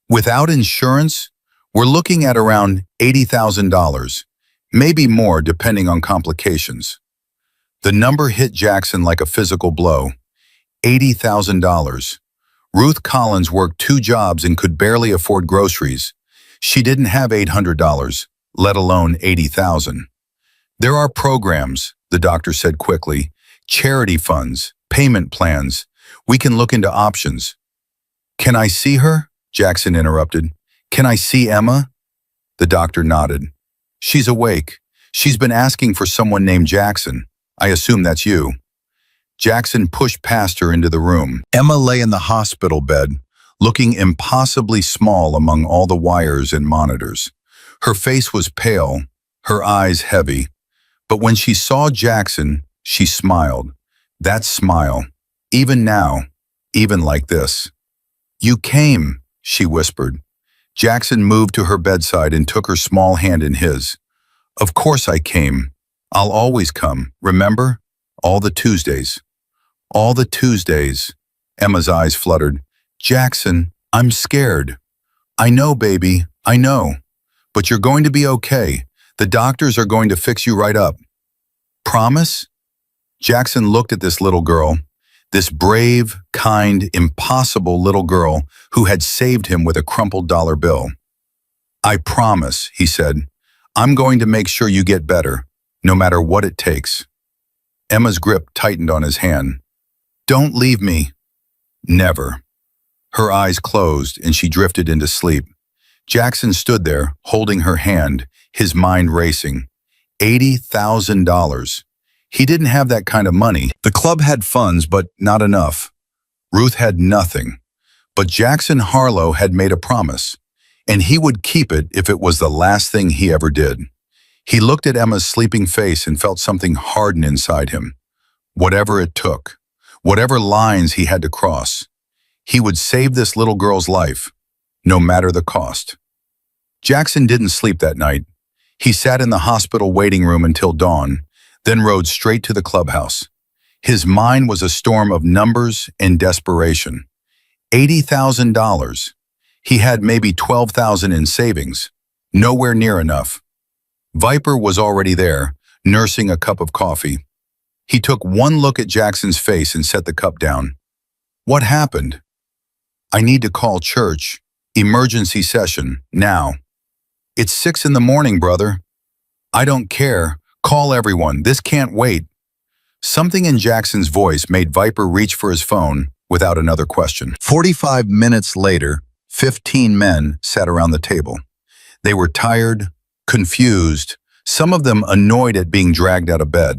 Without insurance, we're looking at around $80,000, maybe more depending on complications. The number hit Jackson like a physical blow. $80,000. Ruth Collins worked 2 jobs and could barely afford groceries. She didn't have $800, let alone $80,000. There are programs, the doctor said quickly, charity funds, payment plans. We can look into options. Can I see her? Jackson interrupted. Can I see Emma? The doctor nodded. She's awake. She's been asking for someone named Jackson. I assume that's you. Jackson pushed past her into the room. Emma lay in the hospital bed, looking impossibly small among all the wires and monitors. Her face was pale, her eyes heavy. But when she saw Jackson, she smiled. That smile, even now, even like this. You came, she whispered. Jackson moved to her bedside and took her small hand in his. Of course I came. I'll always come, remember? All the Tuesdays. All the Tuesdays. Emma's eyes fluttered. Jackson, I'm scared. I know, baby, I know. But you're going to be okay. The doctors are going to fix you right up. Promise? Jackson looked at this little girl, this brave, kind, impossible little girl who had saved him with a crumpled dollar bill. I promise, he said. I'm going to make sure you get better, no matter what it takes. Emma's grip tightened on his hand. Don't leave me. Never. Her eyes closed and she drifted into sleep. Jackson stood there, holding her hand, his mind racing. $80,000. He didn't have that kind of money. The club had funds, but not enough. Ruth had nothing. But Jackson Harlow had made a promise, and he would keep it if it was the last thing he ever did. He looked at Emma's sleeping face and felt something harden inside him. Whatever it took, whatever lines he had to cross, he would save this little girl's life, no matter the cost. Jackson didn't sleep that night. He sat in the hospital waiting room until dawn, then rode straight to the clubhouse. His mind was a storm of numbers and desperation. $80,000. He had maybe $12,000 in savings. Nowhere near enough. Viper was already there, nursing a cup of coffee. He took one look at Jackson's face and set the cup down. What happened? I need to call church. Emergency session, now. It's 6 in the morning, brother. I don't care. Call everyone. This can't wait. Something in Jackson's voice made Viper reach for his phone without another question. 45 minutes later, 15 men sat around the table. They were tired, confused, some of them annoyed at being dragged out of bed.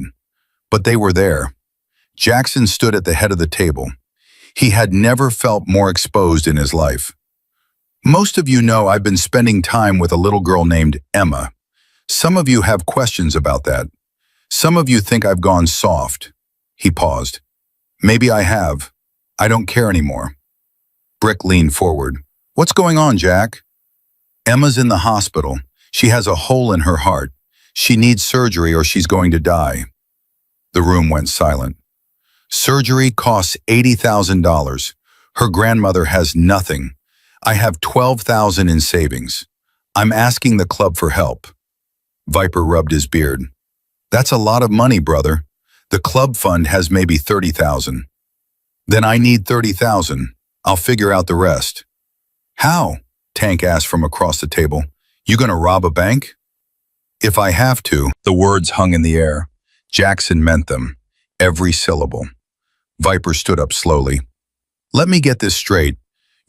But they were there. Jackson stood at the head of the table. He had never felt more exposed in his life. Most of you know I've been spending time with a little girl named Emma. Some of you have questions about that. Some of you think I've gone soft. He paused. Maybe I have. I don't care anymore. Brick leaned forward. What's going on, Jack? Emma's in the hospital. She has a hole in her heart. She needs surgery or she's going to die. The room went silent. Surgery costs $80,000. Her grandmother has nothing. I have $12,000 in savings. I'm asking the club for help. Viper rubbed his beard. That's a lot of money, brother. The club fund has maybe $30,000. Then I need $30,000. I'll figure out the rest. How? Tank asked from across the table. You gonna rob a bank? If I have to. The words hung in the air. Jackson meant them. Every syllable. Viper stood up slowly. Let me get this straight.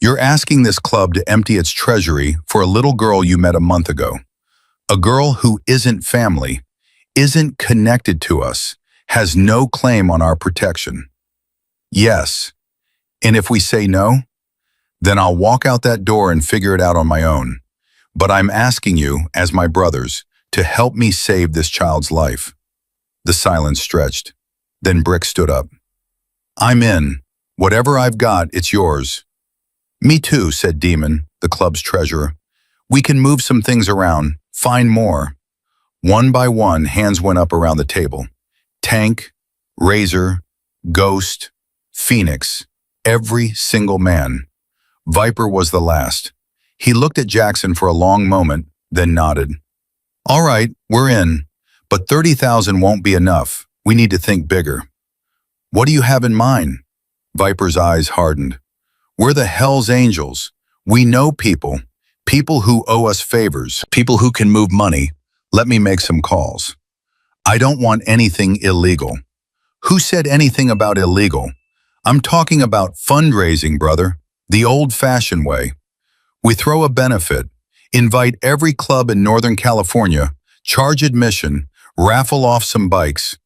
You're asking this club to empty its treasury for a little girl you met a month ago. A girl who isn't family, isn't connected to us, has no claim on our protection. Yes. And if we say no, then I'll walk out that door and figure it out on my own. But I'm asking you, as my brothers, to help me save this child's life. The silence stretched. Then Brick stood up. I'm in. Whatever I've got, it's yours. Me too, said Demon, the club's treasurer. We can move some things around, find more. One by one, hands went up around the table. Tank, Razor, Ghost, Phoenix, every single man. Viper was the last. He looked at Jackson for a long moment, then nodded. All right, we're in, but $30,000 won't be enough. We need to think bigger. What do you have in mind? Viper's eyes hardened. We're the Hell's Angels. We know people who owe us favors, people who can move money. Let me make some calls. I don't want anything illegal. Who said anything about illegal? I'm talking about fundraising, brother, the old-fashioned way. We throw a benefit, invite every club in Northern California, charge admission, raffle off some bikes.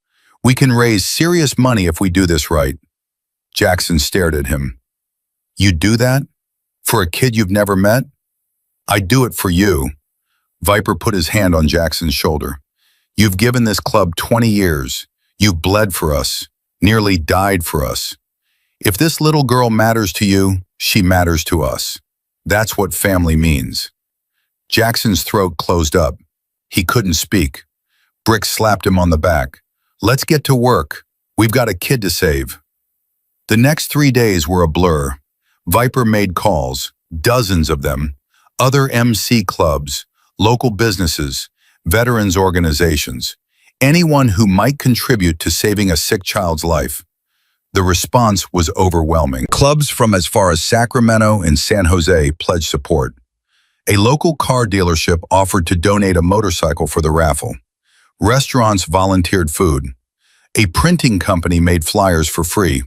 We can raise serious money if we do this right. Jackson stared at him. You do that? For a kid you've never met? I'd do it for you. Viper put his hand on Jackson's shoulder. You've given this club 20 years. You've bled for us, nearly died for us. If this little girl matters to you, she matters to us. That's what family means. Jackson's throat closed up. He couldn't speak. Brick slapped him on the back. Let's get to work. We've got a kid to save. The next 3 days were a blur. Viper made calls, dozens of them, other MC clubs, local businesses, veterans organizations, anyone who might contribute to saving a sick child's life. The response was overwhelming. Clubs from as far as Sacramento and San Jose pledged support. A local car dealership offered to donate a motorcycle for the raffle. Restaurants volunteered food. A printing company made flyers for free.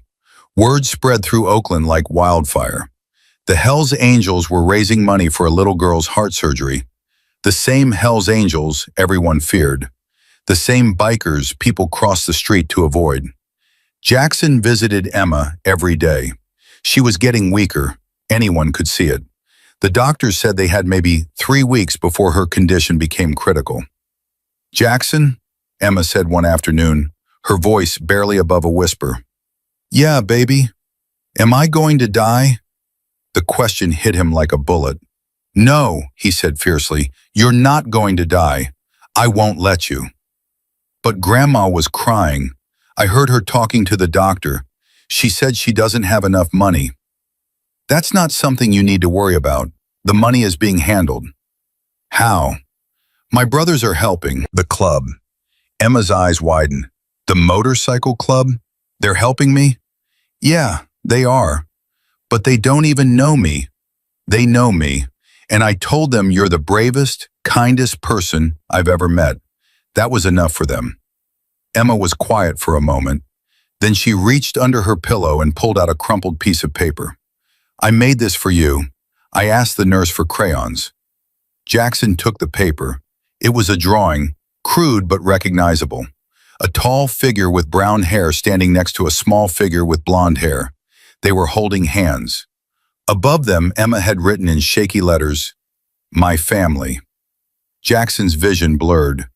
Word spread through Oakland like wildfire. The Hells Angels were raising money for a little girl's heart surgery. The same Hells Angels everyone feared. The same bikers people crossed the street to avoid. Jackson visited Emma every day. She was getting weaker. Anyone could see it. The doctors said they had maybe 3 weeks before her condition became critical. Jackson, Emma said one afternoon, her voice barely above a whisper. Yeah, baby. Am I going to die? The question hit him like a bullet. No, he said fiercely, you're not going to die. I won't let you. But Grandma was crying. I heard her talking to the doctor. She said she doesn't have enough money. That's not something you need to worry about. The money is being handled. How? My brothers are helping. The club. Emma's eyes widened. The motorcycle club? They're helping me? Yeah, they are. But they don't even know me. They know me. And I told them you're the bravest, kindest person I've ever met. That was enough for them. Emma was quiet for a moment. Then she reached under her pillow and pulled out a crumpled piece of paper. I made this for you. I asked the nurse for crayons. Jackson took the paper. It was a drawing, crude but recognizable. A tall figure with brown hair standing next to a small figure with blonde hair. They were holding hands. Above them, Emma had written in shaky letters, My family. Jackson's vision blurred.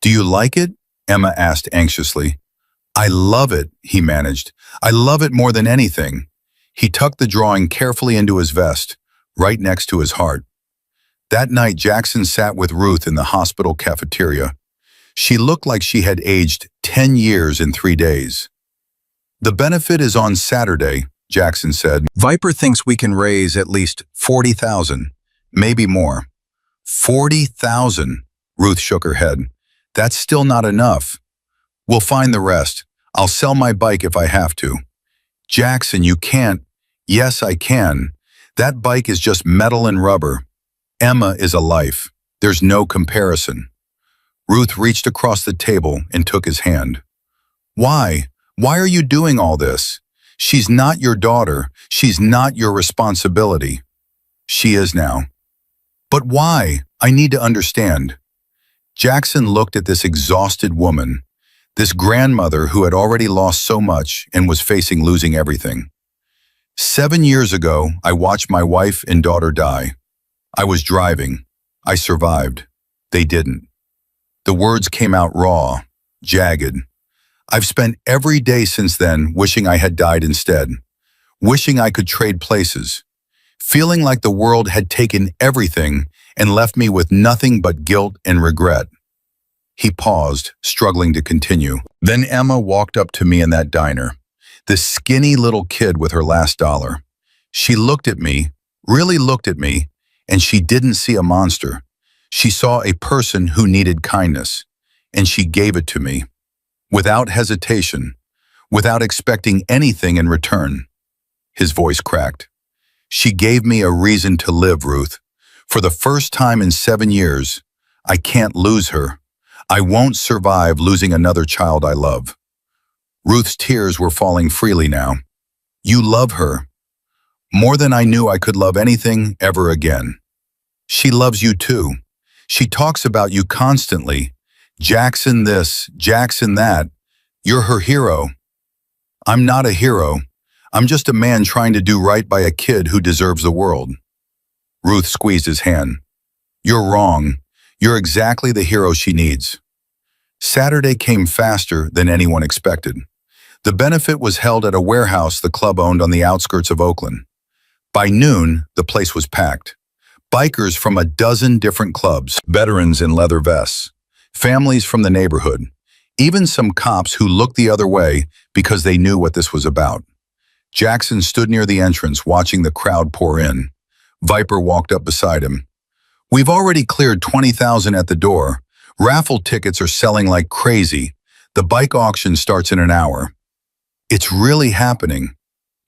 Do you like it? Emma asked anxiously. I love it, he managed. I love it more than anything. He tucked the drawing carefully into his vest, right next to his heart. That night, Jackson sat with Ruth in the hospital cafeteria. She looked like she had aged 10 years in 3 days. The benefit is on Saturday, Jackson said. Viper thinks we can raise at least 40,000, maybe more. 40,000, Ruth shook her head. That's still not enough. We'll find the rest. I'll sell my bike if I have to. Jackson, you can't. Yes, I can. That bike is just metal and rubber. Emma is a life. There's no comparison. Ruth reached across the table and took his hand. Why? Why are you doing all this? She's not your daughter. She's not your responsibility. She is now. But why? I need to understand. Jackson looked at this exhausted woman, this grandmother who had already lost so much and was facing losing everything. 7 years ago, I watched my wife and daughter die. I was driving. I survived. They didn't. The words came out raw, jagged. I've spent every day since then wishing I had died instead, wishing I could trade places, feeling like the world had taken everything and left me with nothing but guilt and regret. He paused, struggling to continue. Then Emma walked up to me in that diner, this skinny little kid with her last dollar. She looked at me, really looked at me, and she didn't see a monster. She saw a person who needed kindness, and she gave it to me, without hesitation, without expecting anything in return. His voice cracked. She gave me a reason to live, Ruth. For the first time in 7 years, I can't lose her. I won't survive losing another child I love. Ruth's tears were falling freely now. You love her. More than I knew I could love anything ever again. She loves you too. She talks about you constantly. Jackson this, Jackson that. You're her hero. I'm not a hero. I'm just a man trying to do right by a kid who deserves the world. Ruth squeezed his hand. You're wrong. You're exactly the hero she needs. Saturday came faster than anyone expected. The benefit was held at a warehouse the club owned on the outskirts of Oakland. By noon, the place was packed. Bikers from a dozen different clubs, veterans in leather vests, families from the neighborhood, even some cops who looked the other way because they knew what this was about. Jackson stood near the entrance watching the crowd pour in. Viper walked up beside him. We've already cleared 20,000 at the door. Raffle tickets are selling like crazy. The bike auction starts in an hour. It's really happening.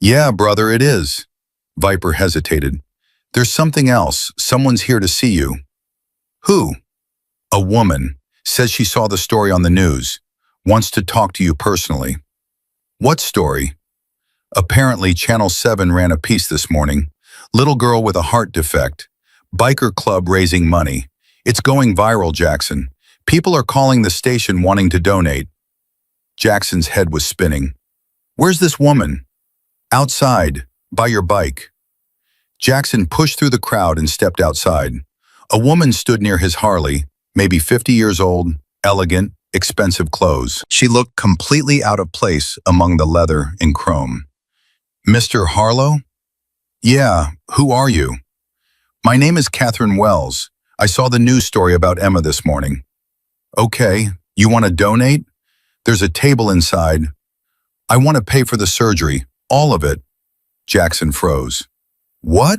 Yeah, brother, it is. Viper hesitated. There's something else. Someone's here to see you. Who? A woman. Says she saw the story on the news. Wants to talk to you personally. What story? Apparently, Channel 7 ran a piece this morning. Little girl with a heart defect. Biker club raising money. It's going viral, Jackson. People are calling the station wanting to donate. Jackson's head was spinning. Where's this woman? Outside, by your bike. Jackson pushed through the crowd and stepped outside. A woman stood near his Harley, maybe 50 years old, elegant, expensive clothes. She looked completely out of place among the leather and chrome. Mr. Harlow? Yeah, who are you? My name is Catherine Wells. I saw the news story about Emma this morning. Okay, you want to donate? There's a table inside. I want to pay for the surgery, all of it. Jackson froze. What?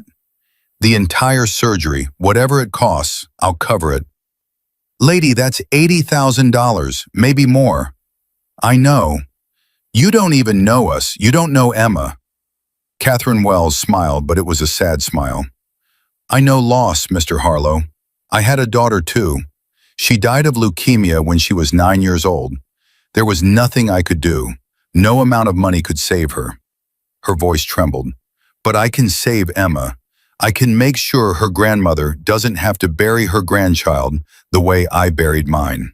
The entire surgery, whatever it costs, I'll cover it. Lady, that's $80,000, maybe more. I know. You don't even know us. You don't know Emma. Catherine Wells smiled, but it was a sad smile. I know loss, Mr. Harlow. I had a daughter too. She died of leukemia when she was 9 years old. There was nothing I could do. No amount of money could save her. Her voice trembled. But I can save Emma. I can make sure her grandmother doesn't have to bury her grandchild the way I buried mine.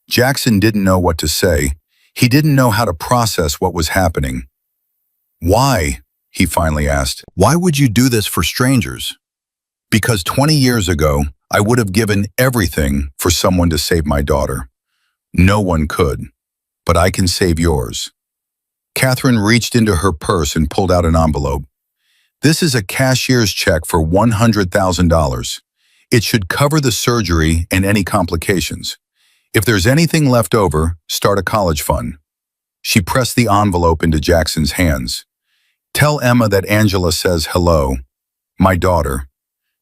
Jackson didn't know what to say. He didn't know how to process what was happening. Why? He finally asked. Why would you do this for strangers? Because 20 years ago, I would have given everything for someone to save my daughter. No one could, but I can save yours. Catherine reached into her purse and pulled out an envelope. This is a cashier's check for $100,000. It should cover the surgery and any complications. If there's anything left over, start a college fund. She pressed the envelope into Jackson's hands. Tell Emma that Angela says hello. My daughter.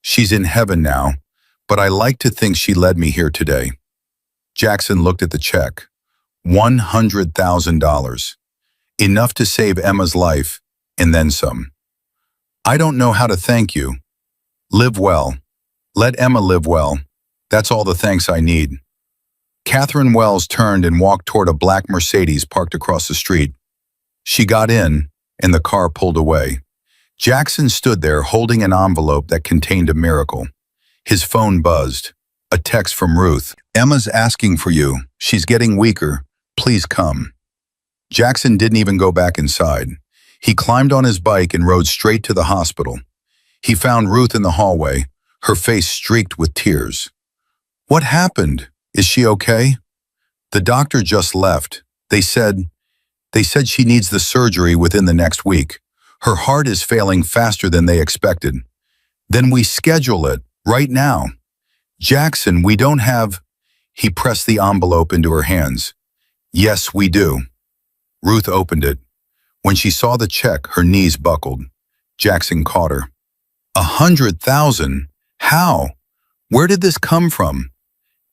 She's in heaven now, but I like to think she led me here today. Jackson looked at the check. $100,000. Enough to save Emma's life, and then some. I don't know how to thank you. Live well. Let Emma live well. That's all the thanks I need. Catherine Wells turned and walked toward a black Mercedes parked across the street. She got in, and the car pulled away. Jackson stood there holding an envelope that contained a miracle. His phone buzzed. A text from Ruth. Emma's asking for you. She's getting weaker. Please come. Jackson didn't even go back inside. He climbed on his bike and rode straight to the hospital. He found Ruth in the hallway, her face streaked with tears. What happened? Is she okay? The doctor just left. They said she needs the surgery within the next week. Her heart is failing faster than they expected. Then we schedule it, right now. Jackson, we don't have... He pressed the envelope into her hands. Yes, we do. Ruth opened it. When she saw the check, her knees buckled. Jackson caught her. 100,000? How? Where did this come from?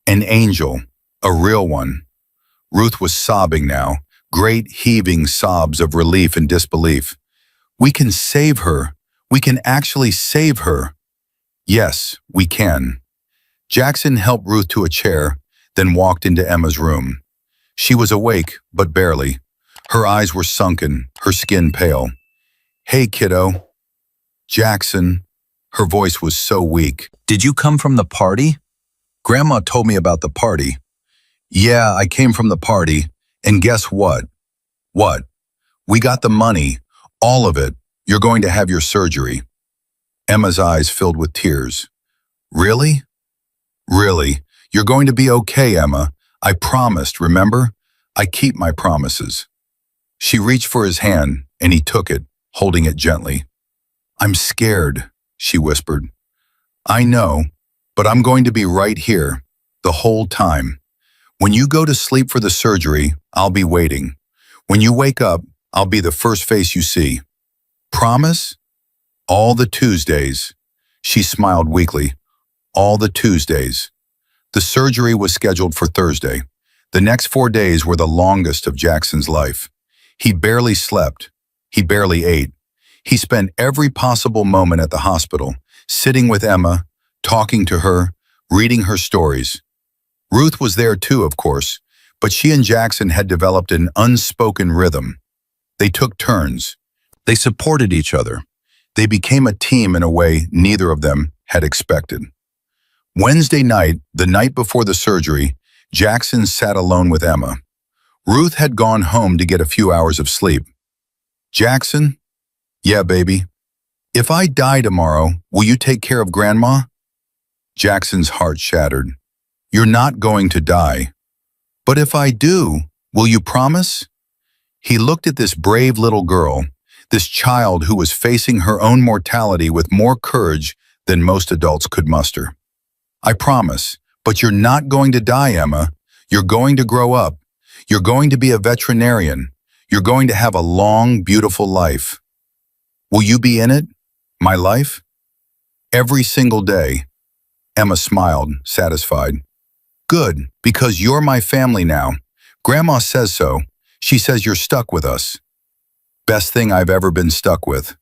An angel, a real one. Ruth was sobbing now, great heaving sobs of relief and disbelief. We can save her. We can actually save her. Yes, we can. Jackson helped Ruth to a chair. then walked into Emma's room. She was awake, but barely. Her eyes were sunken, her skin pale. "Hey, kiddo." "Jackson." Her voice was so weak. "Did you come from the party?" "Grandma told me about the party." "Yeah, I came from the party, and guess what?" "What?" "We got the money, all of it. You're going to have your surgery." Emma's eyes filled with tears. "Really?" "Really. You're going to be okay, Emma. I promised, remember? I keep my promises." She reached for his hand, and he took it, holding it gently. "I'm scared," she whispered. "I know, but I'm going to be right here, the whole time. When you go to sleep for the surgery, I'll be waiting. When you wake up, I'll be the first face you see. Promise?" "All the Tuesdays." She smiled weakly. "All the Tuesdays." The surgery was scheduled for Thursday. The next 4 days were the longest of Jackson's life. He barely slept. He barely ate. He spent every possible moment at the hospital, sitting with Emma, talking to her, reading her stories. Ruth was there too, of course, but she and Jackson had developed an unspoken rhythm. They took turns. They supported each other. They became a team in a way neither of them had expected. Wednesday night, the night before the surgery, Jackson sat alone with Emma. Ruth had gone home to get a few hours of sleep. "Jackson?" "Yeah, baby." "If I die tomorrow, will you take care of Grandma?" Jackson's heart shattered. "You're not going to die." "But if I do, will you promise?" He looked at this brave little girl, this child who was facing her own mortality with more courage than most adults could muster. "I promise, but you're not going to die, Emma. You're going to grow up. You're going to be a veterinarian. You're going to have a long, beautiful life." "Will you be in it? My life?" "Every single day." Emma smiled, satisfied. "Good, because you're my family now. Grandma says so. She says you're stuck with us." "Best thing I've ever been stuck with."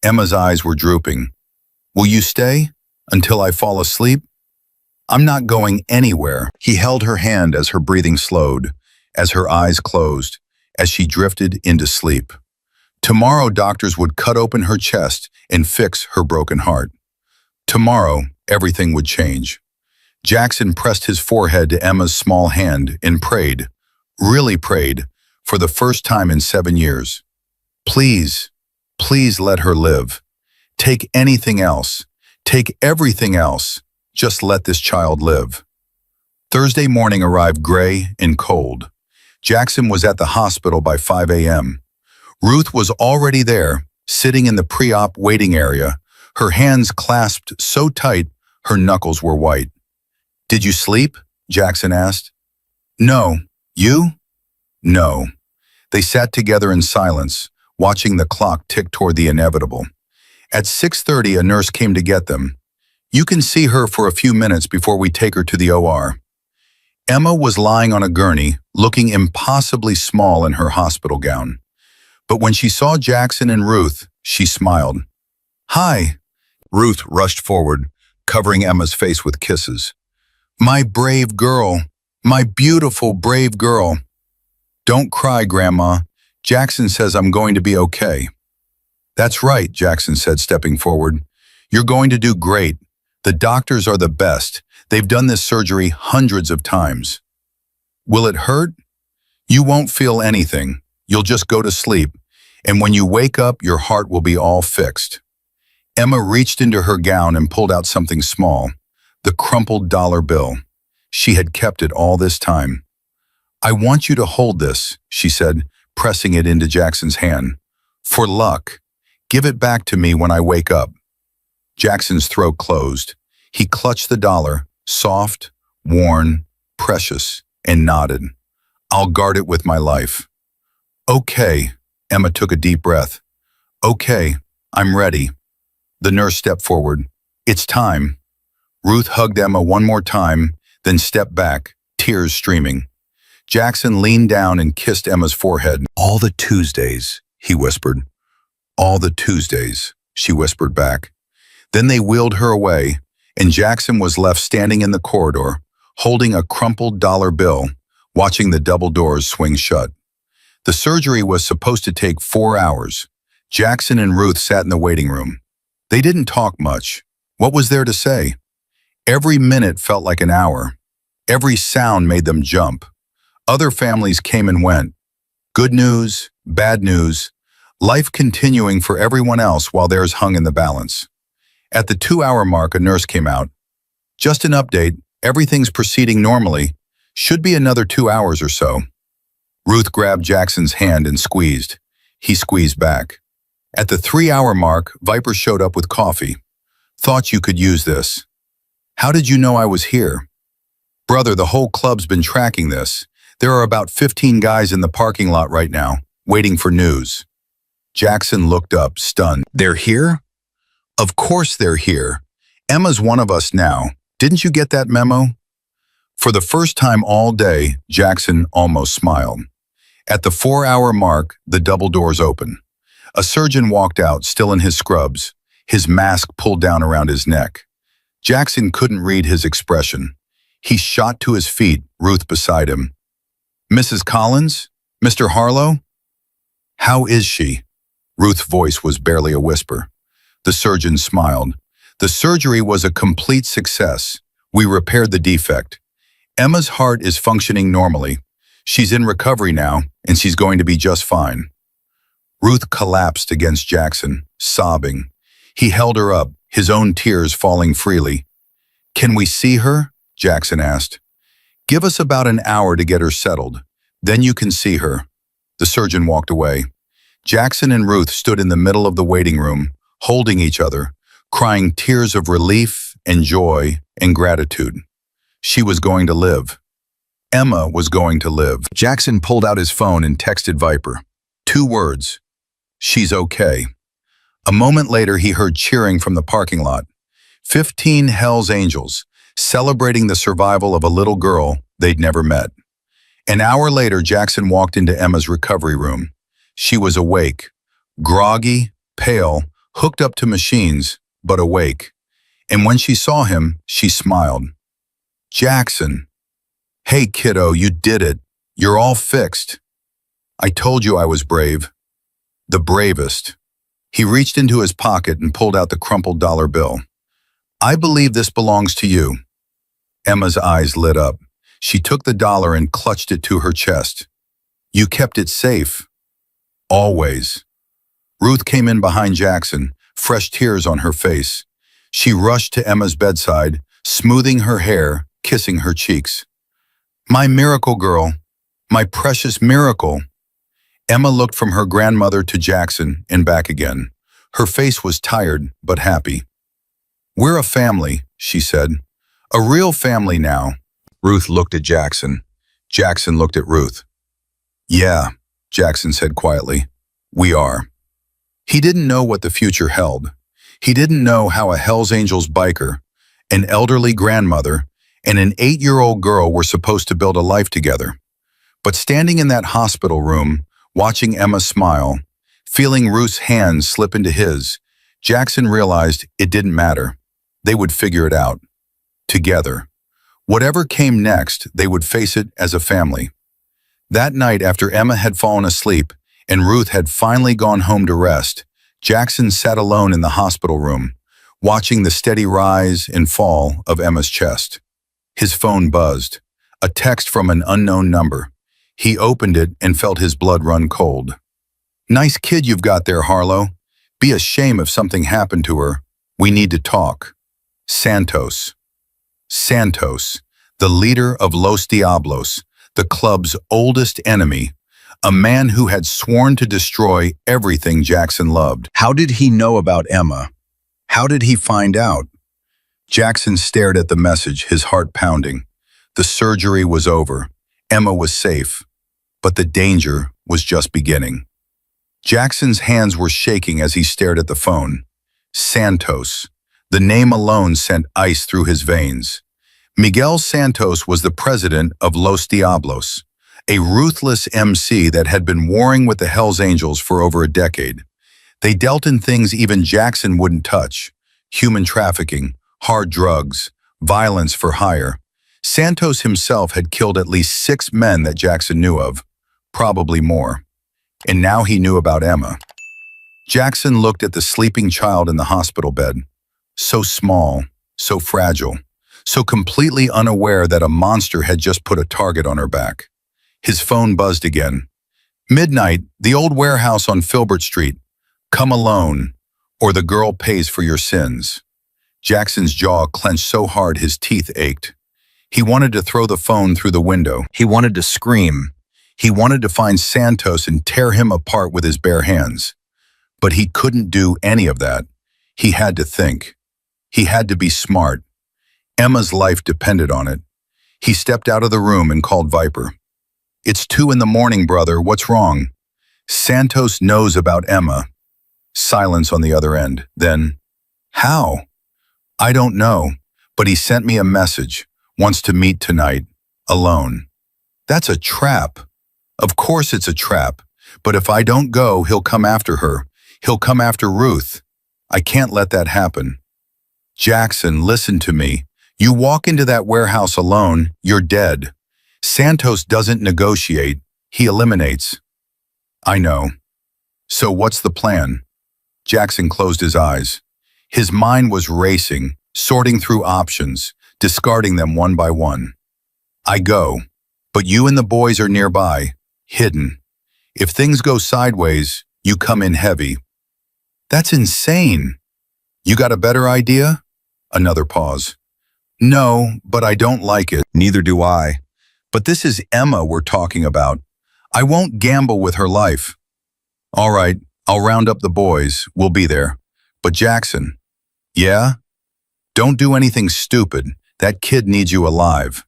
Emma's eyes were drooping. "Will you stay? Until I fall asleep?" "I'm not going anywhere." He held her hand as her breathing slowed, as her eyes closed, as she drifted into sleep. Tomorrow doctors would cut open her chest and fix her broken heart. Tomorrow, everything would change. Jackson pressed his forehead to Emma's small hand and prayed, really prayed, for the first time in 7 years. "Please, please let her live. Take anything else. Take everything else. Just let this child live." Thursday morning arrived gray and cold. Jackson was at the hospital by 5 a.m. Ruth was already there, sitting in the pre-op waiting area, her hands clasped so tight her knuckles were white. "Did you sleep?" Jackson asked. "No. You?" "No." They sat together in silence, watching the clock tick toward the inevitable. At 6:30, a nurse came to get them. "You can see her for a few minutes before we take her to the OR." Emma was lying on a gurney, looking impossibly small in her hospital gown. But when she saw Jackson and Ruth, she smiled. "Hi." Ruth rushed forward, covering Emma's face with kisses. "My brave girl. My beautiful, brave girl." "Don't cry, Grandma. Jackson says I'm going to be okay." "That's right," Jackson said, stepping forward. "You're going to do great. The doctors are the best. They've done this surgery hundreds of times." "Will it hurt?" "You won't feel anything. You'll just go to sleep. And when you wake up, your heart will be all fixed." Emma reached into her gown and pulled out something small, the crumpled dollar bill. She had kept it all this time. "I want you to hold this," she said, pressing it into Jackson's hand. "For luck. Give it back to me when I wake up." Jackson's throat closed. He clutched the dollar, soft, worn, precious, and nodded. "I'll guard it with my life." "Okay." Emma took a deep breath. "Okay, I'm ready." The nurse stepped forward. "It's time." Ruth hugged Emma one more time, then stepped back, tears streaming. Jackson leaned down and kissed Emma's forehead. "All the Tuesdays," he whispered. "All the Tuesdays," she whispered back. Then they wheeled her away, and Jackson was left standing in the corridor, holding a crumpled dollar bill, watching the double doors swing shut. The surgery was supposed to take 4 hours. Jackson and Ruth sat in the waiting room. They didn't talk much. What was there to say? Every minute felt like an hour. Every sound made them jump. Other families came and went. Good news, bad news, life continuing for everyone else while theirs hung in the balance. At the 2-hour mark, a nurse came out. Just an update, everything's proceeding normally. Should be another 2 hours or so. Ruth grabbed Jackson's hand and squeezed. He squeezed back. At the 3-hour mark, Viper showed up with coffee. Thought you could use this. How did you know I was here? Brother, the whole club's been tracking this. There are about 15 guys in the parking lot right now, waiting for news. Jackson looked up, stunned. They're here? Of course they're here. Emma's one of us now. Didn't you get that memo? For the first time all day, Jackson almost smiled. At the 4-hour mark, the double doors opened. A surgeon walked out, still in his scrubs, his mask pulled down around his neck. Jackson couldn't read his expression. He shot to his feet, Ruth beside him. Mrs. Collins? Mr. Harlow? How is she? Ruth's voice was barely a whisper. The surgeon smiled. The surgery was a complete success. We repaired the defect. Emma's heart is functioning normally. She's in recovery now, and she's going to be just fine. Ruth collapsed against Jackson, sobbing. He held her up, his own tears falling freely. Can we see her? Jackson asked. Give us about an hour to get her settled. Then you can see her. The surgeon walked away. Jackson and Ruth stood in the middle of the waiting room, holding each other, crying tears of relief and joy and gratitude. She was going to live. Emma was going to live. Jackson pulled out his phone and texted Viper. 2 words. She's okay. A moment later, he heard cheering from the parking lot. 15 Hell's Angels, celebrating the survival of a little girl they'd never met. An hour later, Jackson walked into Emma's recovery room. She was awake, groggy, pale, hooked up to machines, but awake. And when she saw him, she smiled. Jackson. Hey, kiddo, you did it. You're all fixed. I told you I was brave. The bravest. He reached into his pocket and pulled out the crumpled dollar bill. I believe this belongs to you. Emma's eyes lit up. She took the dollar and clutched it to her chest. You kept it safe. Always. Ruth came in behind Jackson, fresh tears on her face. She rushed to Emma's bedside, smoothing her hair, kissing her cheeks. My miracle girl, my precious miracle. Emma looked from her grandmother to Jackson and back again. Her face was tired but happy. We're a family, she said. A real family now. Ruth looked at Jackson. Jackson looked at Ruth. Yeah, Jackson said quietly. We are. He didn't know what the future held. He didn't know how a Hell's Angels biker, an elderly grandmother, and an 8-year-old girl were supposed to build a life together. But standing in that hospital room, watching Emma smile, feeling Ruth's hand slip into his, Jackson realized it didn't matter. They would figure it out. Together. Whatever came next, they would face it as a family. That night, after Emma had fallen asleep and Ruth had finally gone home to rest, Jackson sat alone in the hospital room, watching the steady rise and fall of Emma's chest. His phone buzzed. A text from an unknown number. He opened it and felt his blood run cold. Nice kid you've got there, Harlow. Be a shame if something happened to her. We need to talk. Santos. Santos, the leader of Los Diablos, the club's oldest enemy, a man who had sworn to destroy everything Jackson loved. How did he know about Emma? How did he find out? Jackson stared at the message, his heart pounding. The surgery was over. Emma was safe. But the danger was just beginning. Jackson's hands were shaking as he stared at the phone. Santos. The name alone sent ice through his veins. Miguel Santos was the president of Los Diablos, a ruthless MC that had been warring with the Hells Angels for over a decade. They dealt in things even Jackson wouldn't touch: human trafficking, hard drugs, violence for hire. Santos himself had killed at least 6 men that Jackson knew of, probably more. And now he knew about Emma. Jackson looked at the sleeping child in the hospital bed. So small, so fragile, so completely unaware that a monster had just put a target on her back. His phone buzzed again. Midnight, the old warehouse on Filbert Street. Come alone, or the girl pays for your sins. Jackson's jaw clenched so hard his teeth ached. He wanted to throw the phone through the window. He wanted to scream. He wanted to find Santos and tear him apart with his bare hands. But he couldn't do any of that. He had to think. He had to be smart. Emma's life depended on it. He stepped out of the room and called Viper. It's 2 a.m, brother. What's wrong? Santos knows about Emma. Silence on the other end. Then, how? I don't know, but he sent me a message. Wants to meet tonight, alone. That's a trap. Of course it's a trap, but if I don't go, he'll come after her. He'll come after Ruth. I can't let that happen. Jackson, listen to me. You walk into that warehouse alone, you're dead. Santos doesn't negotiate, he eliminates. I know. So what's the plan? Jackson closed his eyes. His mind was racing, sorting through options, discarding them one by one. I go, but you and the boys are nearby, hidden. If things go sideways, you come in heavy. That's insane. You got a better idea? Another pause. No, but I don't like it. Neither do I. But this is Emma we're talking about. I won't gamble with her life. All right, I'll round up the boys. We'll be there. But Jackson. Yeah? Don't do anything stupid. That kid needs you alive.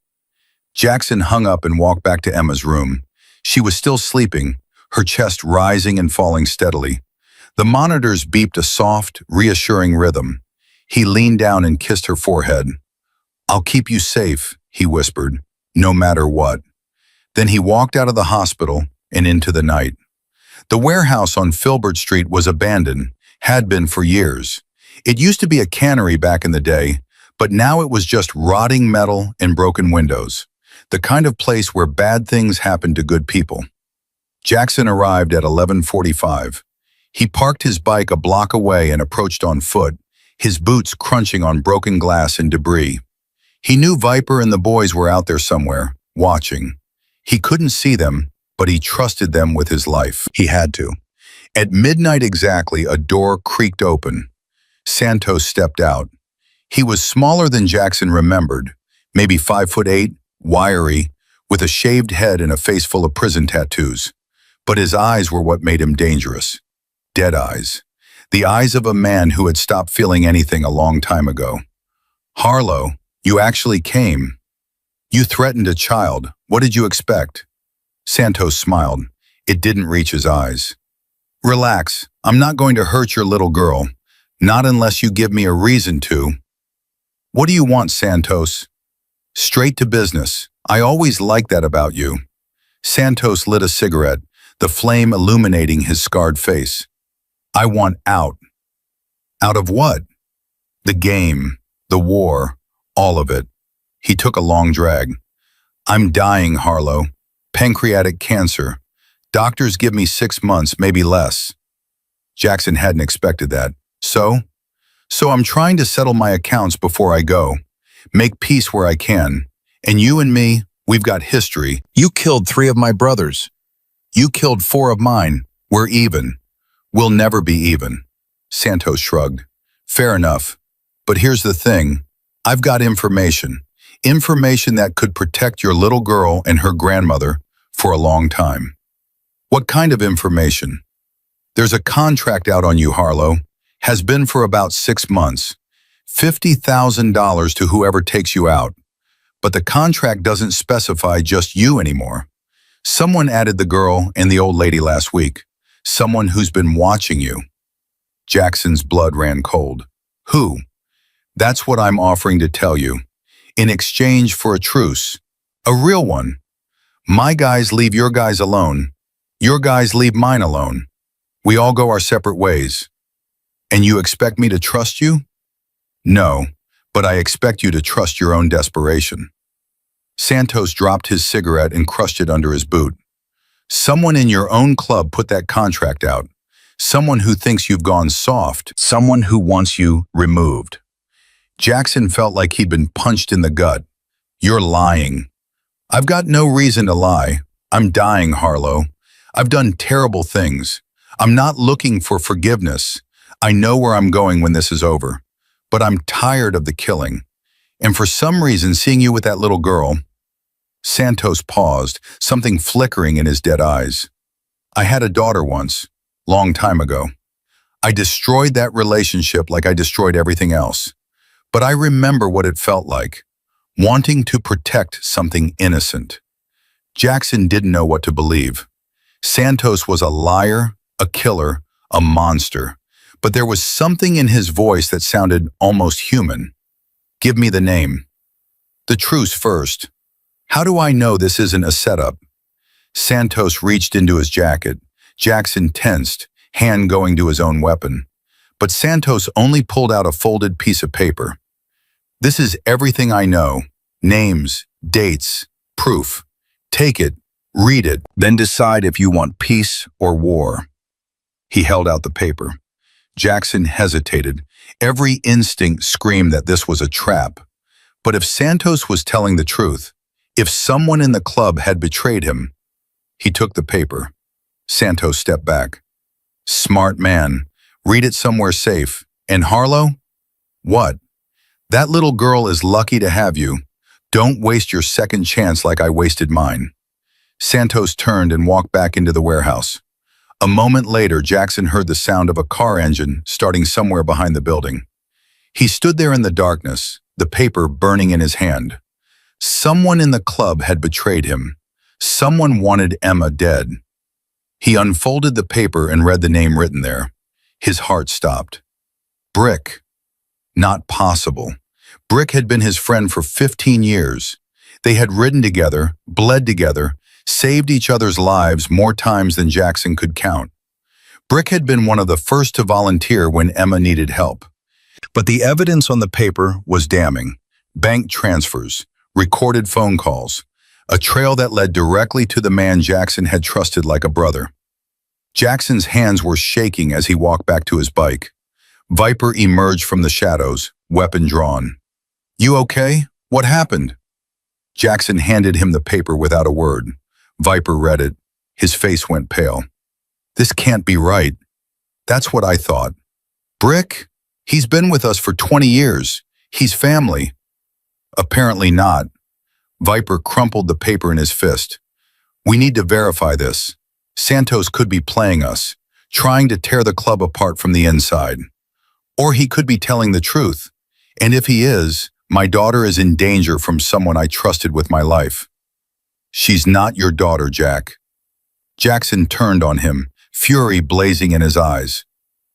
Jackson hung up and walked back to Emma's room. She was still sleeping, her chest rising and falling steadily. The monitors beeped a soft, reassuring rhythm. He leaned down and kissed her forehead. I'll keep you safe, he whispered, no matter what. Then he walked out of the hospital and into the night. The warehouse on Filbert Street was abandoned, had been for years. It used to be a cannery back in the day, but now it was just rotting metal and broken windows, the kind of place where bad things happen to good people. Jackson arrived at 11:45. He parked his bike a block away and approached on foot, his boots crunching on broken glass and debris. He knew Viper and the boys were out there somewhere, watching. He couldn't see them, but he trusted them with his life. He had to. At midnight exactly, a door creaked open. Santos stepped out. He was smaller than Jackson remembered, maybe 5'8", wiry, with a shaved head and a face full of prison tattoos. But his eyes were what made him dangerous. Dead eyes. The eyes of a man who had stopped feeling anything a long time ago. Harlow, you actually came. You threatened a child. What did you expect? Santos smiled. It didn't reach his eyes. Relax. I'm not going to hurt your little girl. Not unless you give me a reason to. What do you want, Santos? Straight to business. I always liked that about you. Santos lit a cigarette, the flame illuminating his scarred face. I want out. Out of what? The game, the war, all of it. He took a long drag. I'm dying, Harlow. Pancreatic cancer. Doctors give me 6 months, maybe less. Jackson hadn't expected that. So I'm trying to settle my accounts before I go. Make peace where I can. And you and me, we've got history. You killed 3 of my brothers. You killed 4 of mine. We're even. We'll never be even. Santos shrugged. Fair enough. But here's the thing. I've got information. Information that could protect your little girl and her grandmother for a long time. What kind of information? There's a contract out on you, Harlow. Has been for about 6 months. $50,000 to whoever takes you out. But the contract doesn't specify just you anymore. Someone added the girl and the old lady last week. Someone who's been watching you. Jackson's blood ran cold. Who? That's what I'm offering to tell you. In exchange for a truce. A real one. My guys leave your guys alone. Your guys leave mine alone. We all go our separate ways. And you expect me to trust you? No, but I expect you to trust your own desperation. Santos dropped his cigarette and crushed it under his boot. Someone in your own club put that contract out. Someone who thinks you've gone soft. Someone who wants you removed. Jackson felt like he'd been punched in the gut. You're lying. I've got no reason to lie. I'm dying, Harlow. I've done terrible things. I'm not looking for forgiveness. I know where I'm going when this is over. But I'm tired of the killing. And for some reason, seeing you with that little girl. Santos paused, something flickering in his dead eyes. I had a daughter once, long time ago. I destroyed that relationship like I destroyed everything else. But I remember what it felt like, wanting to protect something innocent. Jackson didn't know what to believe. Santos was a liar, a killer, a monster. But there was something in his voice that sounded almost human. Give me the name. The truce first. How do I know this isn't a setup? Santos reached into his jacket. Jackson tensed, hand going to his own weapon. But Santos only pulled out a folded piece of paper. This is everything I know. Names, dates, proof. Take it, read it, then decide if you want peace or war. He held out the paper. Jackson hesitated. Every instinct screamed that this was a trap. But if Santos was telling the truth, if someone in the club had betrayed him, he took the paper. Santos stepped back. Smart man. Read it somewhere safe. And Harlow? What? That little girl is lucky to have you. Don't waste your second chance like I wasted mine. Santos turned and walked back into the warehouse. A moment later, Jackson heard the sound of a car engine starting somewhere behind the building. He stood there in the darkness, the paper burning in his hand. Someone in the club had betrayed him. Someone wanted Emma dead. He unfolded the paper and read the name written there. His heart stopped. Brick. Not possible. Brick had been his friend for 15 years. They had ridden together, bled together, saved each other's lives more times than Jackson could count. Brick had been one of the first to volunteer when Emma needed help. But the evidence on the paper was damning. Bank transfers, recorded phone calls, a trail that led directly to the man Jackson had trusted like a brother. Jackson's hands were shaking as he walked back to his bike. Viper emerged from the shadows, weapon drawn. You okay? What happened? Jackson handed him the paper without a word. Viper read it. His face went pale. This can't be right. That's what I thought. Brick? He's been with us for 20 years. He's family. Apparently not. Viper crumpled the paper in his fist. We need to verify this. Santos could be playing us, trying to tear the club apart from the inside. Or he could be telling the truth. And if he is, my daughter is in danger from someone I trusted with my life. She's not your daughter, Jack. Jackson turned on him, fury blazing in his eyes.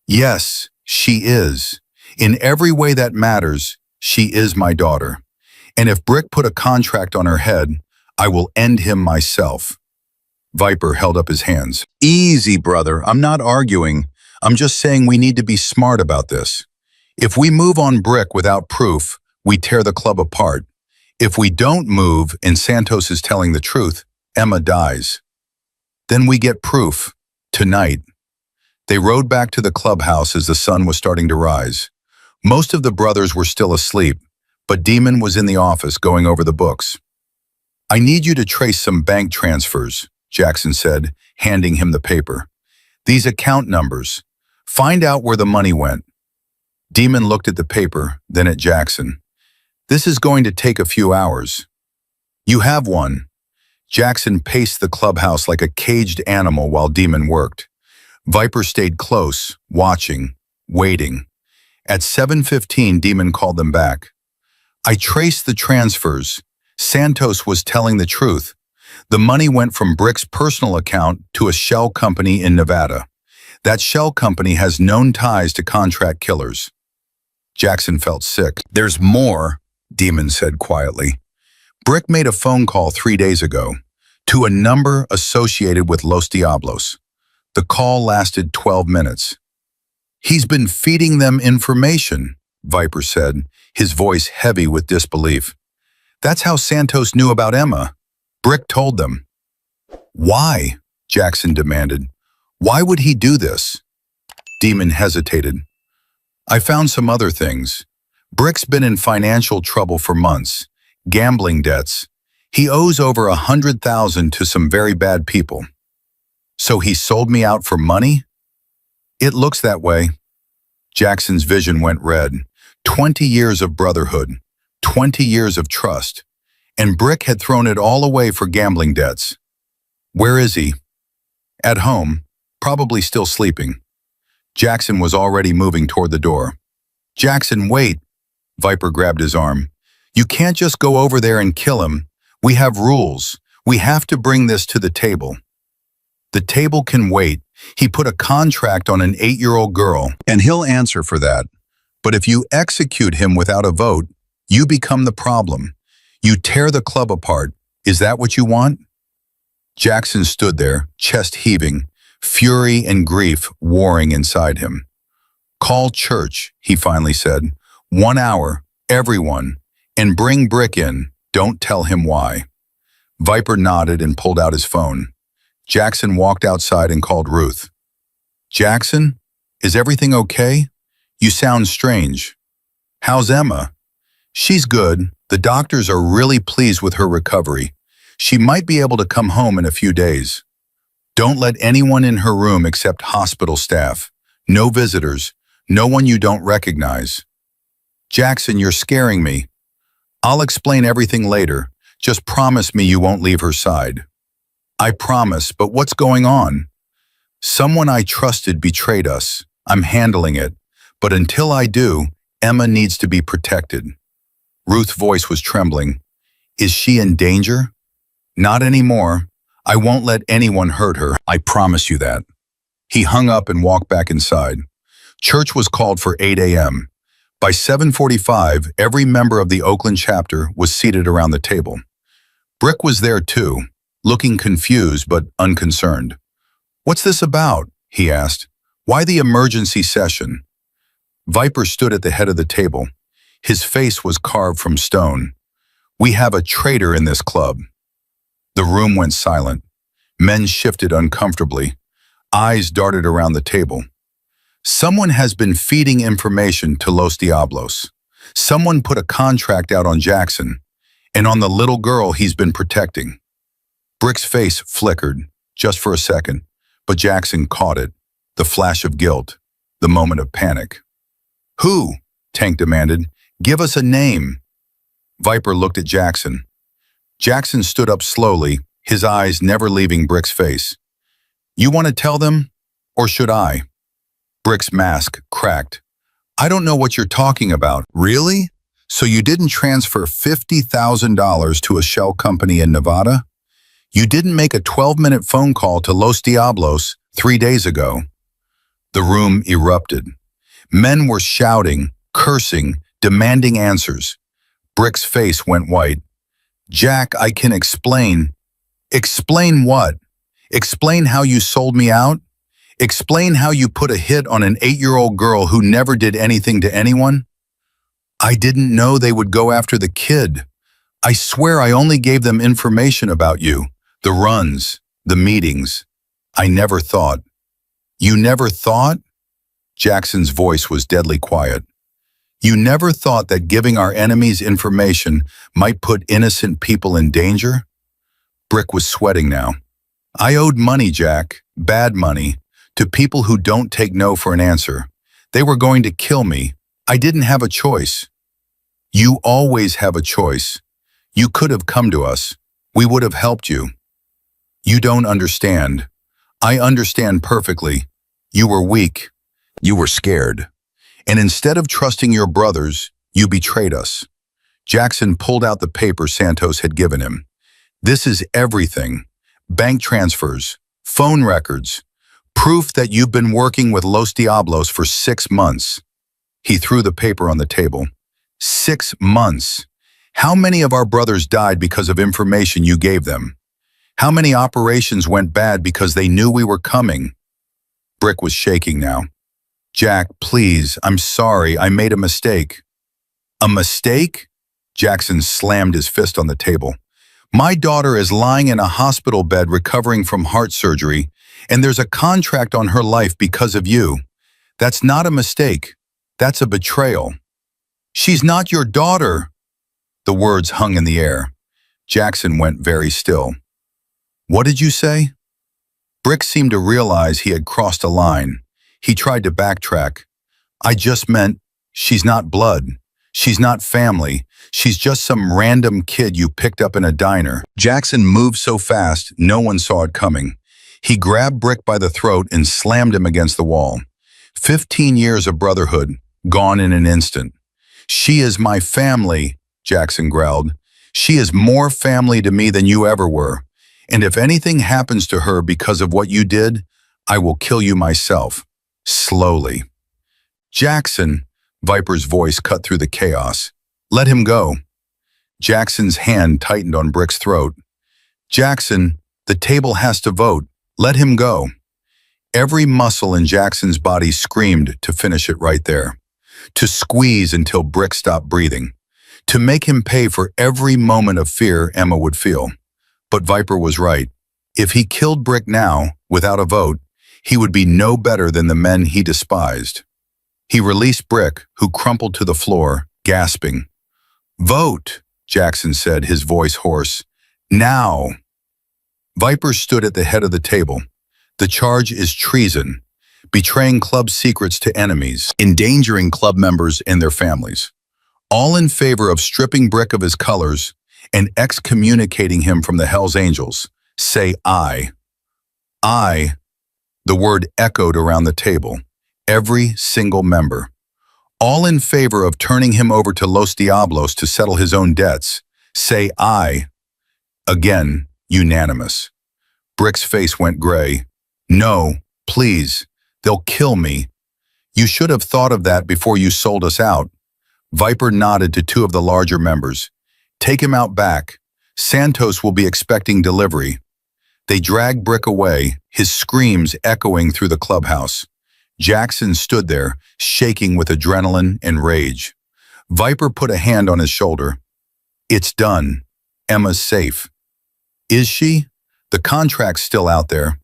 Yes, she is. In every way that matters, she is my daughter. And if Brick put a contract on her head, I will end him myself. Viper held up his hands. Easy, brother. I'm not arguing. I'm just saying we need to be smart about this. If we move on Brick without proof, we tear the club apart. If we don't move and Santos is telling the truth, Emma dies. Then we get proof. Tonight. They rode back to the clubhouse as the sun was starting to rise. Most of the brothers were still asleep, but Demon was in the office going over the books. I need you to trace some bank transfers, Jackson said, handing him the paper. These account numbers. Find out where the money went. Demon looked at the paper, then at Jackson. This is going to take a few hours. You have one. Jackson paced the clubhouse like a caged animal while Demon worked. Viper stayed close, watching, waiting. At 7:15, Demon called them back. I traced the transfers. Santos was telling the truth. The money went from Brick's personal account to a shell company in Nevada. That shell company has known ties to contract killers. Jackson felt sick. There's more, Demon said quietly. Brick made a phone call 3 days ago to a number associated with Los Diablos. The call lasted 12 minutes. He's been feeding them information, Viper said, his voice heavy with disbelief. That's how Santos knew about Emma. Brick told them. Why? Jackson demanded. Why would he do this? Demon hesitated. I found some other things. Brick's been in financial trouble for months. Gambling debts. He owes over 100,000 to some very bad people. So he sold me out for money? It looks that way. Jackson's vision went red. 20 years of brotherhood. 20 years of trust. And Brick had thrown it all away for gambling debts. Where is he? At home, probably still sleeping. Jackson was already moving toward the door. Jackson, wait. Viper grabbed his arm. You can't just go over there and kill him. We have rules. We have to bring this to the table. The table can wait. He put a contract on an 8-year-old girl, and he'll answer for that. But if you execute him without a vote, you become the problem. You tear the club apart. Is that what you want? Jackson stood there, chest heaving, fury and grief warring inside him. Call church, he finally said. 1 hour, everyone, and bring Brick in. Don't tell him why. Viper nodded and pulled out his phone. Jackson walked outside and called Ruth. Jackson, is everything okay? You sound strange. How's Emma? She's good. The doctors are really pleased with her recovery. She might be able to come home in a few days. Don't let anyone in her room except hospital staff. No visitors. No one you don't recognize. Jackson, you're scaring me. I'll explain everything later. Just promise me you won't leave her side. I promise, but what's going on? Someone I trusted betrayed us. I'm handling it. But until I do, Emma needs to be protected. Ruth's voice was trembling. Is she in danger? Not anymore. I won't let anyone hurt her. I promise you that. He hung up and walked back inside. Church was called for 8 a.m. By 7:45, every member of the Oakland chapter was seated around the table. Brick was there too, looking confused but unconcerned. What's this about? He asked. Why the emergency session? Viper stood at the head of the table. His face was carved from stone. We have a traitor in this club. The room went silent. Men shifted uncomfortably. Eyes darted around the table. Someone has been feeding information to Los Diablos. Someone put a contract out on Jackson, and on the little girl he's been protecting. Brick's face flickered, just for a second, but Jackson caught it, the flash of guilt, the moment of panic. Who? Tank demanded. Give us a name. Viper looked at Jackson. Jackson stood up slowly, his eyes never leaving Brick's face. You want to tell them, or should I? Brick's mask cracked. I don't know what you're talking about. Really? So you didn't transfer $50,000 to a shell company in Nevada? You didn't make a 12-minute phone call to Los Diablos 3 days ago? The room erupted. Men were shouting, cursing, demanding answers. Brick's face went white. Jack, I can explain. Explain what? Explain how you sold me out? Explain how you put a hit on an 8-year-old girl who never did anything to anyone? I didn't know they would go after the kid. I swear I only gave them information about you, the runs, the meetings. I never thought. You never thought? Jackson's voice was deadly quiet. You never thought that giving our enemies information might put innocent people in danger? Brick was sweating now. I owed money, Jack, bad money, to people who don't take no for an answer. They were going to kill me. I didn't have a choice. You always have a choice. You could have come to us. We would have helped you. You don't understand. I understand perfectly. You were weak. You were scared. And instead of trusting your brothers, you betrayed us. Jackson pulled out the paper Santos had given him. This is everything. Bank transfers, phone records, proof that you've been working with Los Diablos for 6 months. He threw the paper on the table. 6 months. How many of our brothers died because of information you gave them? How many operations went bad because they knew we were coming? Brick was shaking now. Jack, please, I'm sorry, I made a mistake. A mistake? Jackson slammed his fist on the table. My daughter is lying in a hospital bed recovering from heart surgery, and there's a contract on her life because of you. That's not a mistake. That's a betrayal. She's not your daughter. The words hung in the air. Jackson went very still. What did you say? Brick seemed to realize he had crossed a line. He tried to backtrack. I just meant, she's not blood. She's not family. She's just some random kid you picked up in a diner. Jackson moved so fast, no one saw it coming. He grabbed Brick by the throat and slammed him against the wall. 15 years of brotherhood, gone in an instant. She is my family, Jackson growled. She is more family to me than you ever were. And if anything happens to her because of what you did, I will kill you myself. Slowly. Jackson, Viper's voice cut through the chaos. Let him go. Jackson's hand tightened on Brick's throat. Jackson, the table has to vote. Let him go. Every muscle in Jackson's body screamed to finish it right there. To squeeze until Brick stopped breathing. To make him pay for every moment of fear Emma would feel. But Viper was right. If he killed Brick now, without a vote, he would be no better than the men he despised. He released Brick, who crumpled to the floor, gasping. Vote, Jackson said, his voice hoarse. Now. Viper stood at the head of the table. The charge is treason, betraying club secrets to enemies, endangering club members and their families. All in favor of stripping Brick of his colors and excommunicating him from the Hells Angels. Say aye. Aye. The word echoed around the table. Every single member. All in favor of turning him over to Los Diablos to settle his own debts. Say aye. Again, unanimous. Brick's face went gray. No, please. They'll kill me. You should have thought of that before you sold us out. Viper nodded to two of the larger members. Take him out back. Santos will be expecting delivery. They dragged Brick away, his screams echoing through the clubhouse. Jackson stood there, shaking with adrenaline and rage. Viper put a hand on his shoulder. It's done. Emma's safe. Is she? The contract's still out there.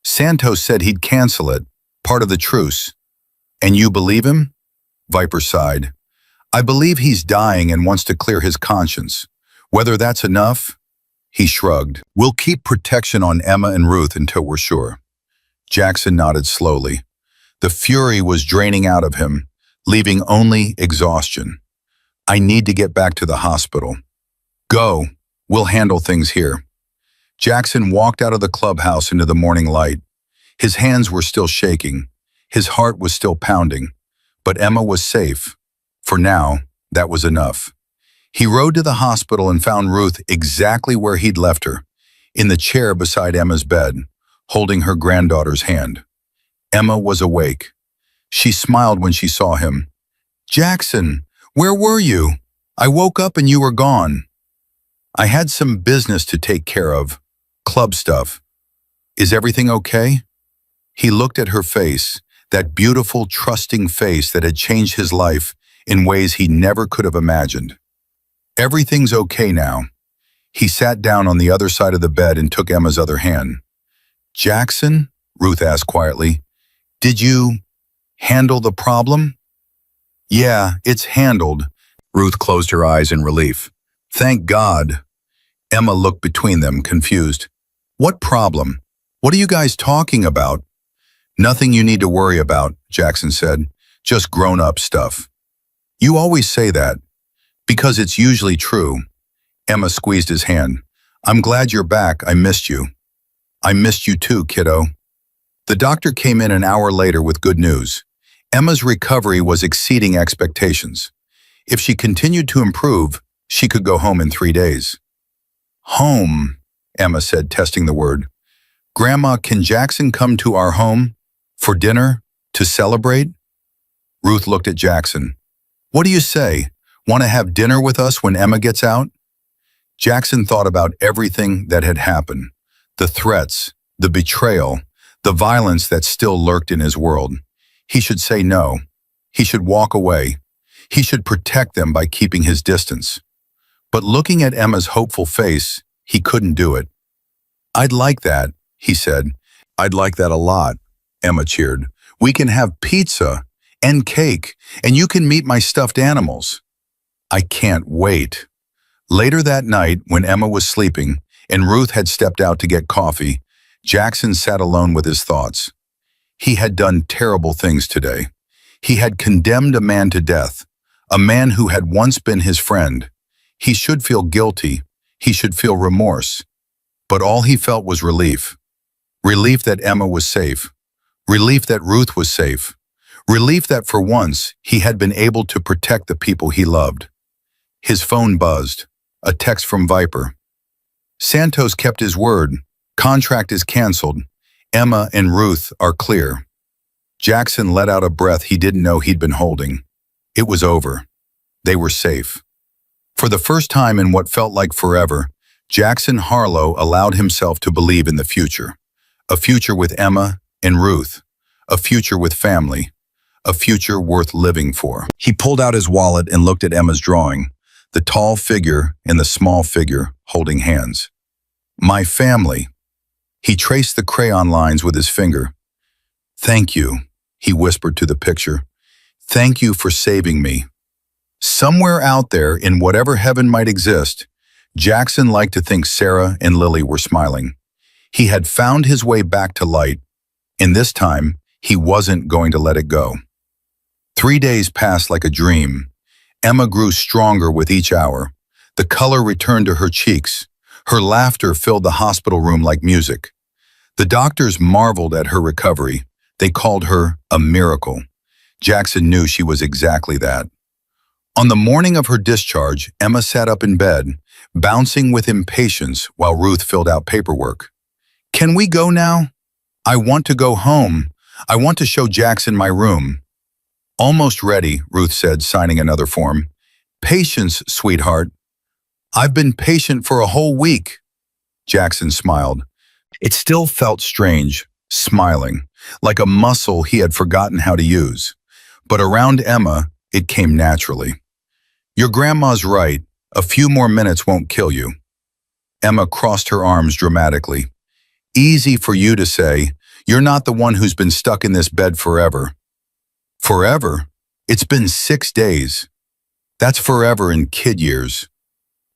Santos said he'd cancel it, part of the truce. And you believe him? Viper sighed. I believe he's dying and wants to clear his conscience. Whether that's enough? He shrugged. We'll keep protection on Emma and Ruth until we're sure. Jackson nodded slowly. The fury was draining out of him, leaving only exhaustion. I need to get back to the hospital. Go. We'll handle things here. Jackson walked out of the clubhouse into the morning light. His hands were still shaking. His heart was still pounding. But Emma was safe. For now, that was enough. He rode to the hospital and found Ruth exactly where he'd left her, in the chair beside Emma's bed, holding her granddaughter's hand. Emma was awake. She smiled when she saw him. Jackson, where were you? I woke up and you were gone. I had some business to take care of. Club stuff. Is everything okay? He looked at her face, that beautiful, trusting face that had changed his life in ways he never could have imagined. Everything's okay now. He sat down on the other side of the bed and took Emma's other hand. Jackson, Ruth asked quietly, did you handle the problem? Yeah, it's handled. Ruth closed her eyes in relief. Thank God. Emma looked between them, confused. What problem? What are you guys talking about? Nothing you need to worry about, Jackson said. Just grown-up stuff. You always say that. Because it's usually true. Emma squeezed his hand. I'm glad you're back. I missed you. I missed you too, kiddo. The doctor came in an hour later with good news. Emma's recovery was exceeding expectations. If she continued to improve, she could go home in 3 days. Home, Emma said, testing the word. Grandma, can Jackson come to our home? For dinner? To celebrate? Ruth looked at Jackson. What do you say? Want to have dinner with us when Emma gets out? Jackson thought about everything that had happened. The threats, the betrayal, the violence that still lurked in his world. He should say no. He should walk away. He should protect them by keeping his distance. But looking at Emma's hopeful face, he couldn't do it. "I'd like that," he said. "I'd like that a lot," Emma cheered. "We can have pizza and cake, and you can meet my stuffed animals." "I can't wait." Later that night, when Emma was sleeping and Ruth had stepped out to get coffee, Jackson sat alone with his thoughts. He had done terrible things today. He had condemned a man to death, a man who had once been his friend. He should feel guilty. He should feel remorse. But all he felt was relief. Relief that Emma was safe. Relief that Ruth was safe. Relief that for once he had been able to protect the people he loved. His phone buzzed. A text from Viper. "Santos kept his word. Contract is canceled. Emma and Ruth are clear." Jackson let out a breath he didn't know he'd been holding. It was over. They were safe. For the first time in what felt like forever, Jackson Harlow allowed himself to believe in the future. A future with Emma and Ruth. A future with family. A future worth living for. He pulled out his wallet and looked at Emma's drawing, the tall figure and the small figure holding hands. "My family." He traced the crayon lines with his finger. "Thank you," he whispered to the picture. "Thank you for saving me." Somewhere out there, in whatever heaven might exist, Jackson liked to think Sarah and Lily were smiling. He had found his way back to light, and this time, he wasn't going to let it go. 3 days passed like a dream. Emma grew stronger with each hour. The color returned to her cheeks. Her laughter filled the hospital room like music. The doctors marveled at her recovery. They called her a miracle. Jackson knew she was exactly that. On the morning of her discharge, Emma sat up in bed, bouncing with impatience while Ruth filled out paperwork. "Can we go now? I want to go home. I want to show Jackson my room." "Almost ready," Ruth said, signing another form. "Patience, sweetheart." "I've been patient for a whole week." Jackson smiled. It still felt strange, smiling, like a muscle he had forgotten how to use. But around Emma, it came naturally. "Your grandma's right. A few more minutes won't kill you." Emma crossed her arms dramatically. "Easy for you to say. You're not the one who's been stuck in this bed forever." "Forever? It's been 6 days. That's forever in kid years."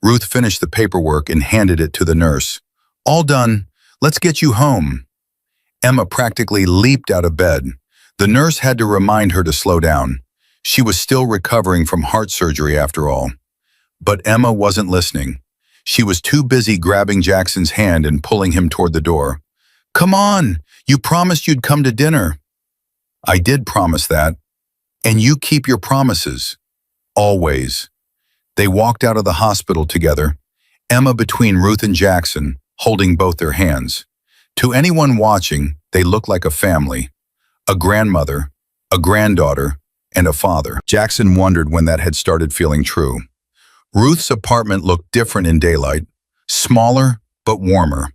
Ruth finished the paperwork and handed it to the nurse. "All done. Let's get you home." Emma practically leaped out of bed. The nurse had to remind her to slow down. She was still recovering from heart surgery after all. But Emma wasn't listening. She was too busy grabbing Jackson's hand and pulling him toward the door. "Come on! You promised you'd come to dinner." "I did promise that. And you keep your promises. Always." They walked out of the hospital together, Emma between Ruth and Jackson, holding both their hands. To anyone watching, they looked like a family. A grandmother, a granddaughter, and a father. Jackson wondered when that had started feeling true. Ruth's apartment looked different in daylight, smaller but warmer.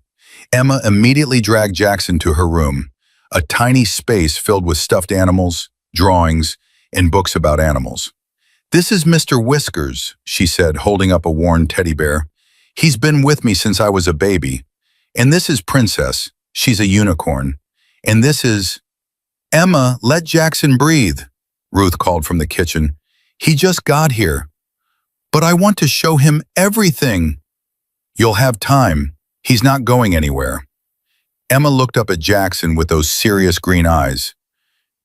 Emma immediately dragged Jackson to her room, a tiny space filled with stuffed animals, drawings, and books about animals. "This is Mr. Whiskers," she said, holding up a worn teddy bear. "He's been with me since I was a baby. And this is Princess. She's a unicorn. And this is—" "Emma, let Jackson breathe," Ruth called from the kitchen. "He just got here." "But I want to show him everything." "You'll have time. He's not going anywhere." Emma looked up at Jackson with those serious green eyes.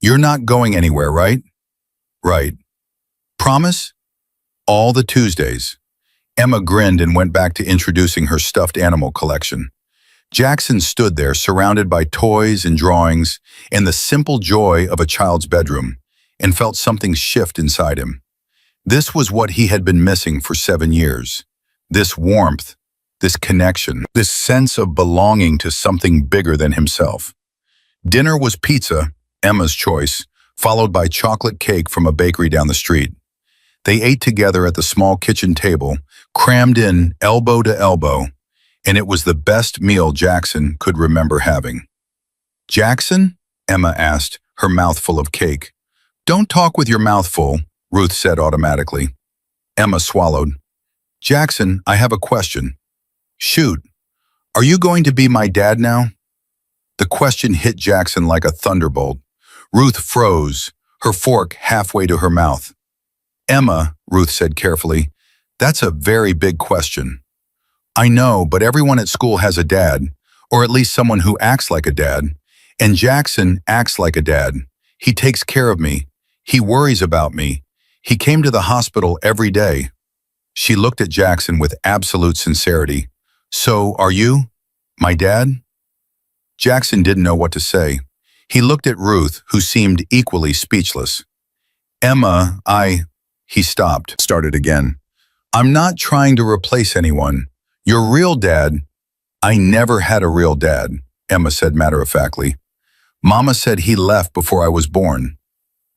"You're not going anywhere, right?" "Right." "Promise?" "All the Tuesdays." Emma grinned and went back to introducing her stuffed animal collection. Jackson stood there surrounded by toys and drawings and the simple joy of a child's bedroom, and felt something shift inside him. This was what he had been missing for 7 years. This warmth, this connection, this sense of belonging to something bigger than himself. Dinner was pizza, Emma's choice, followed by chocolate cake from a bakery down the street. They ate together at the small kitchen table, crammed in elbow to elbow, and it was the best meal Jackson could remember having. "Jackson?" Emma asked, her mouth full of cake. "Don't talk with your mouth full," Ruth said automatically. Emma swallowed. Jackson, I have a question. Shoot, are you going to be my dad now? The question hit Jackson like a thunderbolt. Ruth froze, her fork halfway to her mouth. Emma, Ruth said carefully, that's a very big question. I know, but everyone at school has a dad, or at least someone who acts like a dad. And Jackson acts like a dad. He takes care of me. He worries about me. He came to the hospital every day. She looked at Jackson with absolute sincerity. So, are you my dad? Jackson didn't know what to say. He looked at Ruth, who seemed equally speechless. Emma, he stopped, started again. I'm not trying to replace anyone. Your real dad, I never had a real dad, Emma said matter-of-factly. Mama said he left before I was born.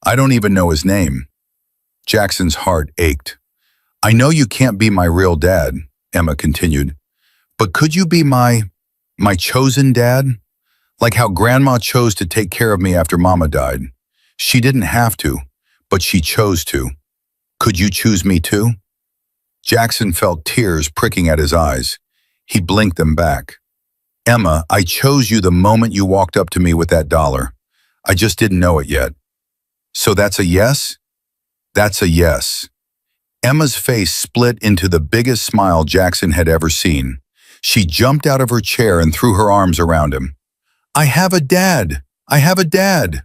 I don't even know his name. Jackson's heart ached. I know you can't be my real dad, Emma continued, but could you be my chosen dad? Like how Grandma chose to take care of me after Mama died. She didn't have to, but she chose to. Could you choose me too? Jackson felt tears pricking at his eyes. He blinked them back. Emma, I chose you the moment you walked up to me with that $1. I just didn't know it yet. So that's a yes? That's a yes. Emma's face split into the biggest smile Jackson had ever seen. She jumped out of her chair and threw her arms around him. I have a dad! I have a dad!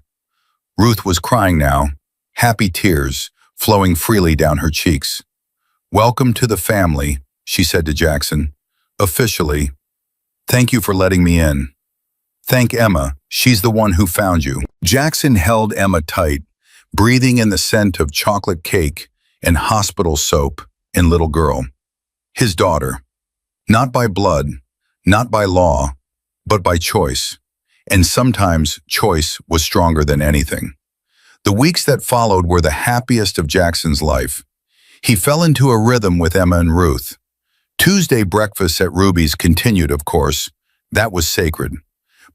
Ruth was crying now, happy tears flowing freely down her cheeks. Welcome to the family, she said to Jackson. Officially. Thank you for letting me in. Thank Emma, she's the one who found you. Jackson held Emma tight, breathing in the scent of chocolate cake and hospital soap and little girl. His daughter. Not by blood, not by law, but by choice. And sometimes choice was stronger than anything. The weeks that followed were the happiest of Jackson's life. He fell into a rhythm with Emma and Ruth. Tuesday breakfasts at Ruby's continued, of course. That was sacred.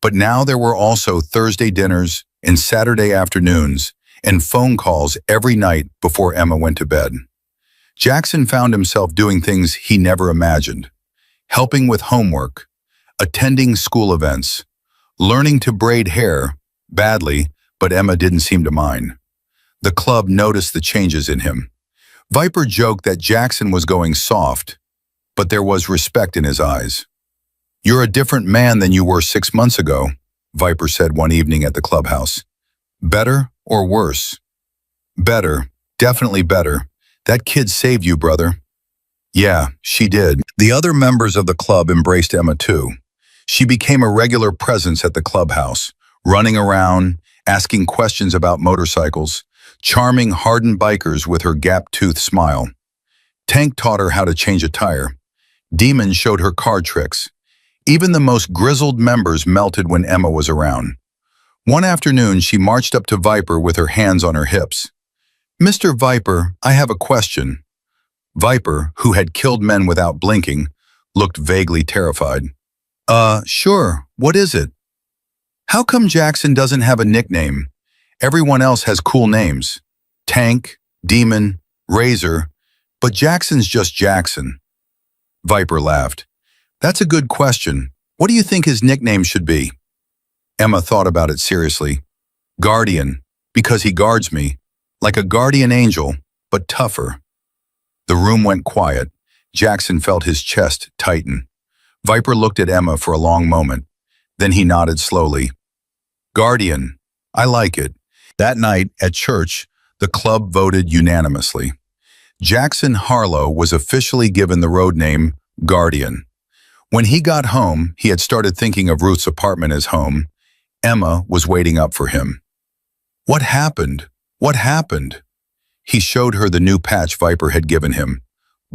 But now there were also Thursday dinners and Saturday afternoons and phone calls every night before Emma went to bed. Jackson found himself doing things he never imagined. Helping with homework, attending school events, learning to braid hair, badly, but Emma didn't seem to mind. The club noticed the changes in him. Viper joked that Jackson was going soft, but there was respect in his eyes. You're a different man than you were 6 months ago, Viper said one evening at the clubhouse. Better or worse? Better, definitely better. That kid saved you, brother. Yeah, she did. The other members of the club embraced Emma too. She became a regular presence at the clubhouse, running around, asking questions about motorcycles, charming hardened bikers with her gap-toothed smile. Tank taught her how to change a tire. Demon showed her card tricks. Even the most grizzled members melted when Emma was around. One afternoon, she marched up to Viper with her hands on her hips. Mr. Viper, I have a question. Viper, who had killed men without blinking, looked vaguely terrified. Sure, what is it? How come Jackson doesn't have a nickname? Everyone else has cool names. Tank, Demon, Razor, but Jackson's just Jackson. Viper laughed. That's a good question. What do you think his nickname should be? Emma thought about it seriously. Guardian, because he guards me, like a guardian angel, but tougher. The room went quiet. Jackson felt his chest tighten. Viper looked at Emma for a long moment. Then he nodded slowly. Guardian, I like it. That night, at church, the club voted unanimously. Jackson Harlow was officially given the road name Guardian. When he got home, he had started thinking of Ruth's apartment as home. Emma was waiting up for him. What happened? What happened? He showed her the new patch Viper had given him.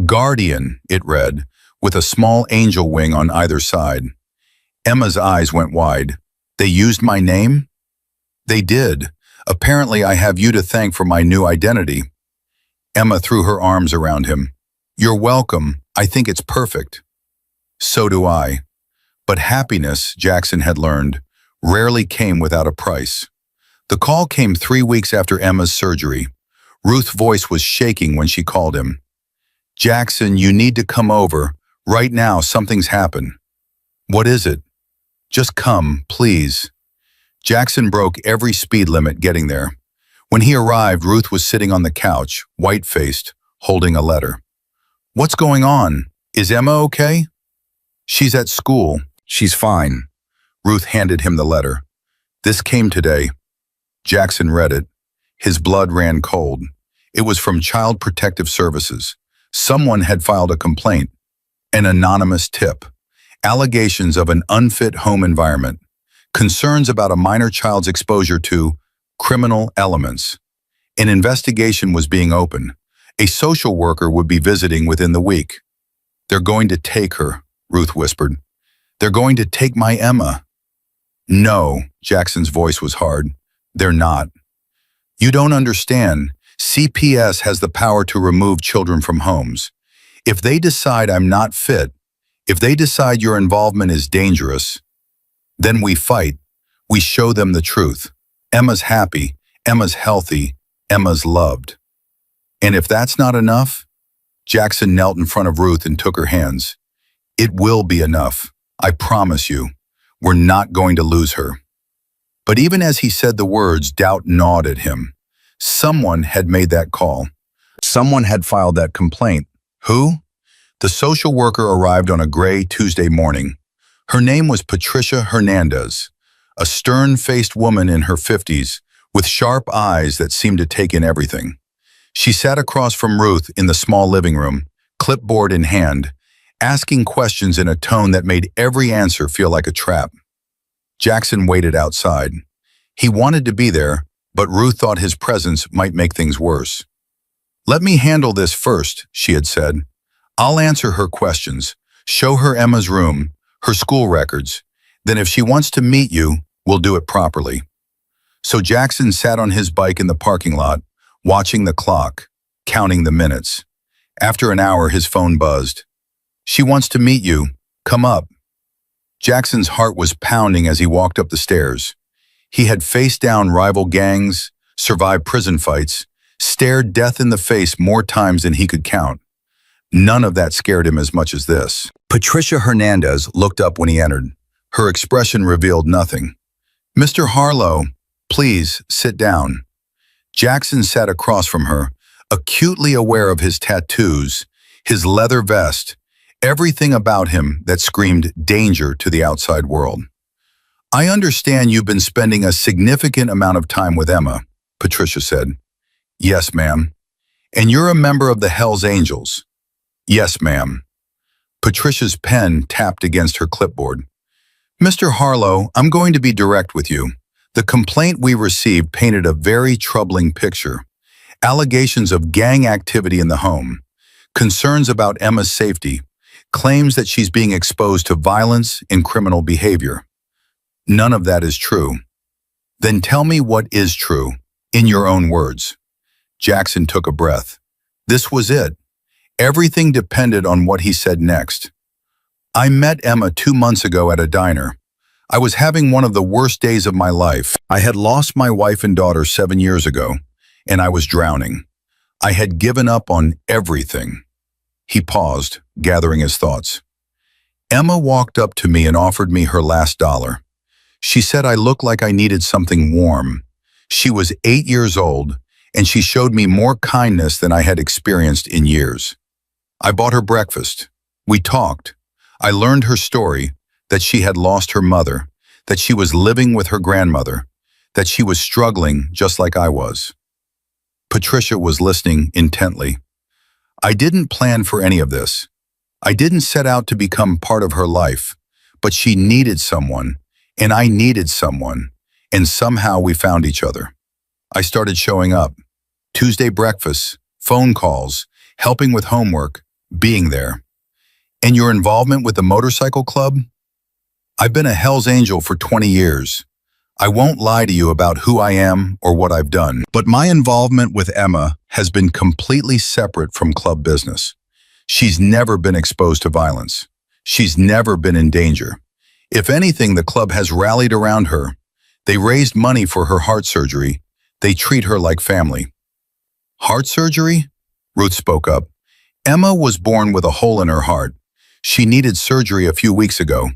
Guardian, it read, with a small angel wing on either side. Emma's eyes went wide. They used my name? They did. Apparently I have you to thank for my new identity. Emma threw her arms around him. You're welcome. I think it's perfect. So do I. But happiness, Jackson had learned, rarely came without a price. The call came 3 weeks after Emma's surgery. Ruth's voice was shaking when she called him. Jackson, you need to come over. Right now, something's happened. What is it? Just come, please. Jackson broke every speed limit getting there. When he arrived, Ruth was sitting on the couch, white-faced, holding a letter. What's going on? Is Emma okay? She's at school. She's fine. Ruth handed him the letter. This came today. Jackson read it. His blood ran cold. It was from Child Protective Services. Someone had filed a complaint. An anonymous tip. Allegations of an unfit home environment. Concerns about a minor child's exposure to criminal elements. An investigation was being opened. A social worker would be visiting within the week. They're going to take her, Ruth whispered. They're going to take my Emma. No, Jackson's voice was hard. They're not. You don't understand. CPS has the power to remove children from homes. If they decide I'm not fit, if they decide your involvement is dangerous, then we fight. We show them the truth. Emma's happy. Emma's healthy. Emma's loved. And if that's not enough, Jackson knelt in front of Ruth and took her hands. It will be enough. I promise you. We're not going to lose her. But even as he said the words, doubt gnawed at him. Someone had made that call. Someone had filed that complaint. Who? The social worker arrived on a gray Tuesday morning. Her name was Patricia Hernandez, a stern-faced woman in her 50s with sharp eyes that seemed to take in everything. She sat across from Ruth in the small living room, clipboard in hand, asking questions in a tone that made every answer feel like a trap. Jackson waited outside. He wanted to be there, but Ruth thought his presence might make things worse. Let me handle this first, she had said. I'll answer her questions, show her Emma's room, her school records. Then if she wants to meet you, we'll do it properly. So Jackson sat on his bike in the parking lot, watching the clock, counting the minutes. After an hour, his phone buzzed. She wants to meet you. Come up. Jackson's heart was pounding as he walked up the stairs. He had faced down rival gangs, survived prison fights, stared death in the face more times than he could count. None of that scared him as much as this. Patricia Hernandez looked up when he entered. Her expression revealed nothing. Mr. Harlow, please sit down. Jackson sat across from her, acutely aware of his tattoos, his leather vest, everything about him that screamed danger to the outside world. I understand you've been spending a significant amount of time with Emma, Patricia said. Yes, ma'am. And you're a member of the Hells Angels. Yes, ma'am. Patricia's pen tapped against her clipboard. Mr. Harlow, I'm going to be direct with you. The complaint we received painted a very troubling picture. Allegations of gang activity in the home, concerns about Emma's safety, claims that she's being exposed to violence and criminal behavior. None of that is true. Then tell me what is true, in your own words. Jackson took a breath. This was it. Everything depended on what he said next. I met Emma 2 months ago at a diner. I was having one of the worst days of my life. I had lost my wife and daughter 7 years ago, and I was drowning. I had given up on everything. He paused, gathering his thoughts. Emma walked up to me and offered me her last dollar. She said I looked like I needed something warm. She was 8 years old, and she showed me more kindness than I had experienced in years. I bought her breakfast. We talked. I learned her story, that she had lost her mother, that she was living with her grandmother, that she was struggling just like I was. Patricia was listening intently. I didn't plan for any of this. I didn't set out to become part of her life, but she needed someone, and I needed someone, and somehow we found each other. I started showing up. Tuesday breakfasts, phone calls, helping with homework, being there. And your involvement with the motorcycle club? I've been a Hells Angel for 20 years. I won't lie to you about who I am or what I've done, but my involvement with Emma has been completely separate from club business. She's never been exposed to violence. She's never been in danger. If anything, the club has rallied around her. They raised money for her heart surgery. They treat her like family. Heart surgery? Ruth spoke up. Emma was born with a hole in her heart. She needed surgery a few weeks ago.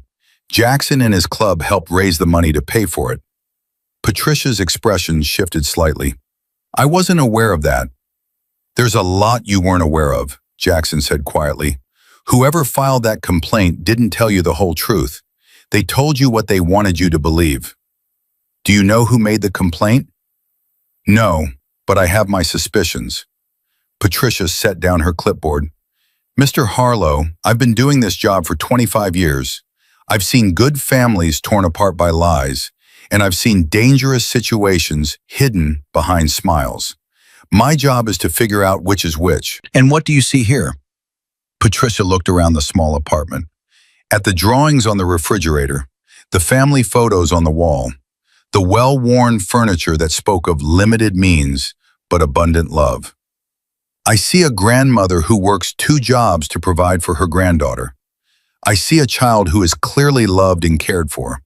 Jackson and his club helped raise the money to pay for it. Patricia's expression shifted slightly. I wasn't aware of that. There's a lot you weren't aware of, Jackson said quietly. Whoever filed that complaint didn't tell you the whole truth. They told you what they wanted you to believe. Do you know who made the complaint? No, but I have my suspicions. Patricia set down her clipboard. Mr. Harlow, I've been doing this job for 25 years. I've seen good families torn apart by lies, and I've seen dangerous situations hidden behind smiles. My job is to figure out which is which. And what do you see here? Patricia looked around the small apartment. At the drawings on the refrigerator, the family photos on the wall, the well-worn furniture that spoke of limited means but abundant love. I see a grandmother who works 2 jobs to provide for her granddaughter. I see a child who is clearly loved and cared for.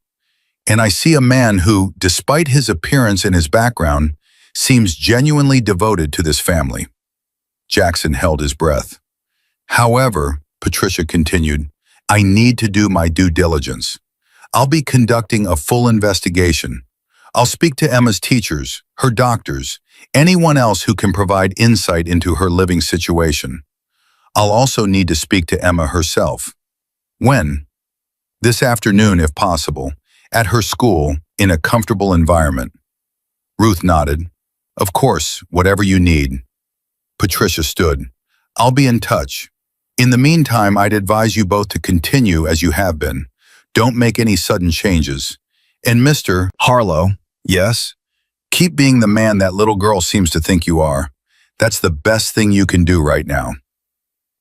And I see a man who, despite his appearance and his background, seems genuinely devoted to this family. Jackson held his breath. However, Patricia continued, I need to do my due diligence. I'll be conducting a full investigation. I'll speak to Emma's teachers, her doctors, anyone else who can provide insight into her living situation. I'll also need to speak to Emma herself. When? This afternoon, if possible, at her school, in a comfortable environment. Ruth nodded. Of course, whatever you need. Patricia stood. I'll be in touch. In the meantime, I'd advise you both to continue as you have been. Don't make any sudden changes. And Mr. Harlow, yes? Keep being the man that little girl seems to think you are. That's the best thing you can do right now.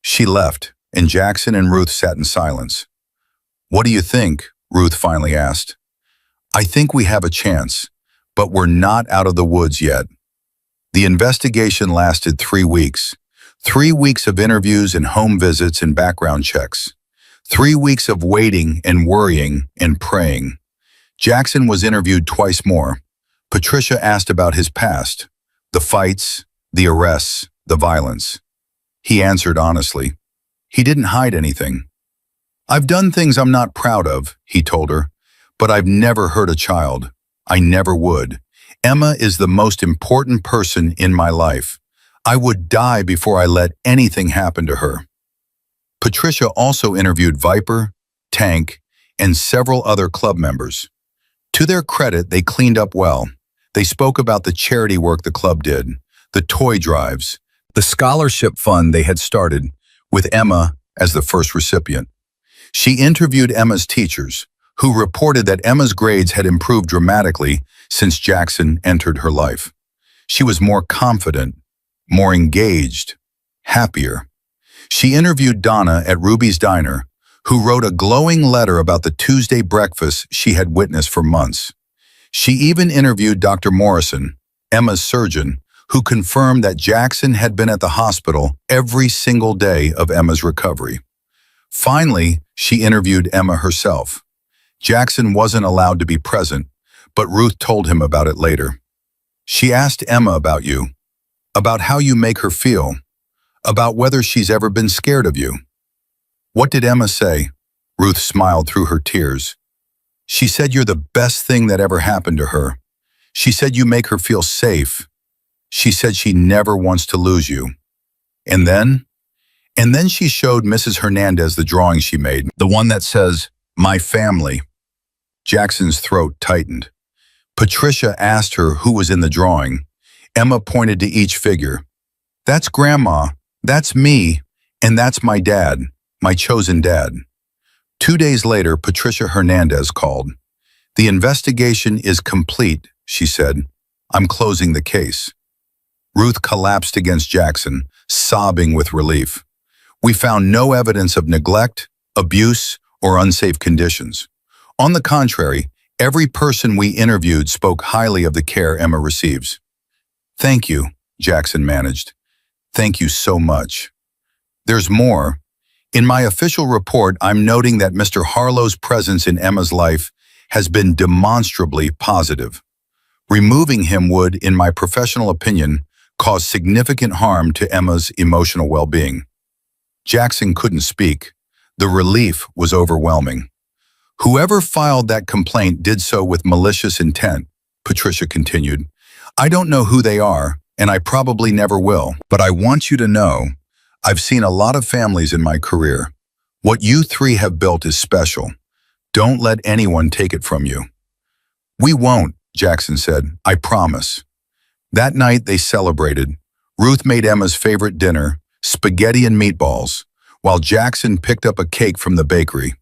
She left, and Jackson and Ruth sat in silence. What do you think? Ruth finally asked. I think we have a chance, but we're not out of the woods yet. The investigation lasted 3 weeks. 3 weeks of interviews and home visits and background checks. 3 weeks of waiting and worrying and praying. Jackson was interviewed twice more. Patricia asked about his past, the fights, the arrests, the violence. He answered honestly. He didn't hide anything. I've done things I'm not proud of, he told her, but I've never hurt a child. I never would. Emma is the most important person in my life. I would die before I let anything happen to her. Patricia also interviewed Viper, Tank, and several other club members. To their credit, they cleaned up well. They spoke about the charity work the club did, the toy drives, the scholarship fund they had started, with Emma as the first recipient. She interviewed Emma's teachers, who reported that Emma's grades had improved dramatically since Jackson entered her life. She was more confident, more engaged, happier. She interviewed Donna at Ruby's Diner, who wrote a glowing letter about the Tuesday breakfast she had witnessed for months. She even interviewed Dr. Morrison, Emma's surgeon, who confirmed that Jackson had been at the hospital every single day of Emma's recovery. Finally, she interviewed Emma herself. Jackson wasn't allowed to be present, but Ruth told him about it later. She asked Emma about you, about how you make her feel, about whether she's ever been scared of you. What did Emma say? Ruth smiled through her tears. She said you're the best thing that ever happened to her. She said you make her feel safe. She said she never wants to lose you. And then she showed Mrs. Hernandez the drawing she made, the one that says, "My family." Jackson's throat tightened. Patricia asked her who was in the drawing. Emma pointed to each figure. That's Grandma, that's me, and that's my dad, my chosen dad. 2 days later, Patricia Hernandez called. The investigation is complete, she said. I'm closing the case. Ruth collapsed against Jackson, sobbing with relief. We found no evidence of neglect, abuse, or unsafe conditions. On the contrary, every person we interviewed spoke highly of the care Emma receives. Thank you, Jackson managed. Thank you so much. There's more. In my official report, I'm noting that Mr. Harlow's presence in Emma's life has been demonstrably positive. Removing him would, in my professional opinion, cause significant harm to Emma's emotional well-being. Jackson couldn't speak. The relief was overwhelming. Whoever filed that complaint did so with malicious intent, Patricia continued. I don't know who they are, and I probably never will, but I want you to know, I've seen a lot of families in my career. What you three have built is special. Don't let anyone take it from you. We won't, Jackson said. I promise. That night they celebrated. Ruth made Emma's favorite dinner, spaghetti and meatballs, while Jackson picked up a cake from the bakery.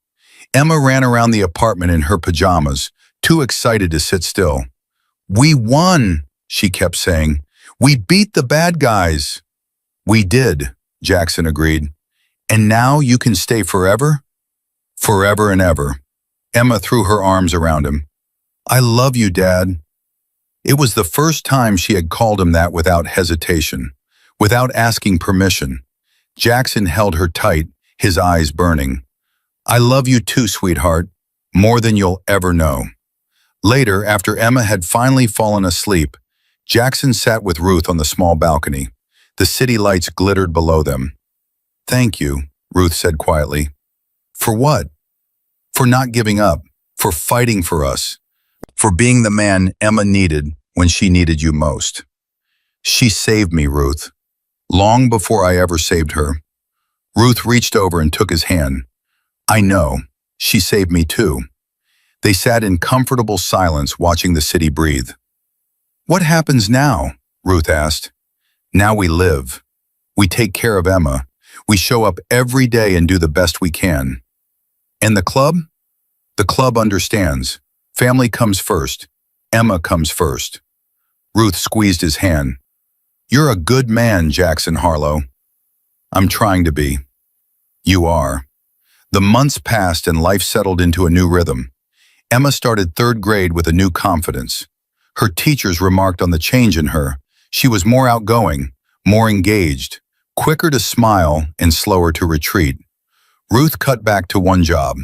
Emma ran around the apartment in her pajamas, too excited to sit still. We won, she kept saying. We beat the bad guys. We did, Jackson agreed. And now you can stay forever? Forever and ever. Emma threw her arms around him. I love you, Dad. It was the first time she had called him that without hesitation, without asking permission. Jackson held her tight, his eyes burning. I love you too, sweetheart, more than you'll ever know. Later, after Emma had finally fallen asleep, Jackson sat with Ruth on the small balcony. The city lights glittered below them. Thank you, Ruth said quietly. For what? For not giving up, for fighting for us, for being the man Emma needed when she needed you most. She saved me, Ruth, long before I ever saved her. Ruth reached over and took his hand. I know, she saved me too. They sat in comfortable silence watching the city breathe. What happens now? Ruth asked. Now we live. We take care of Emma. We show up every day and do the best we can. And the club? The club understands. Family comes first. Emma comes first. Ruth squeezed his hand. You're a good man, Jackson Harlow. I'm trying to be. You are. The months passed and life settled into a new rhythm. Emma started third grade with a new confidence. Her teachers remarked on the change in her. She was more outgoing, more engaged, quicker to smile and slower to retreat. Ruth cut back to one job.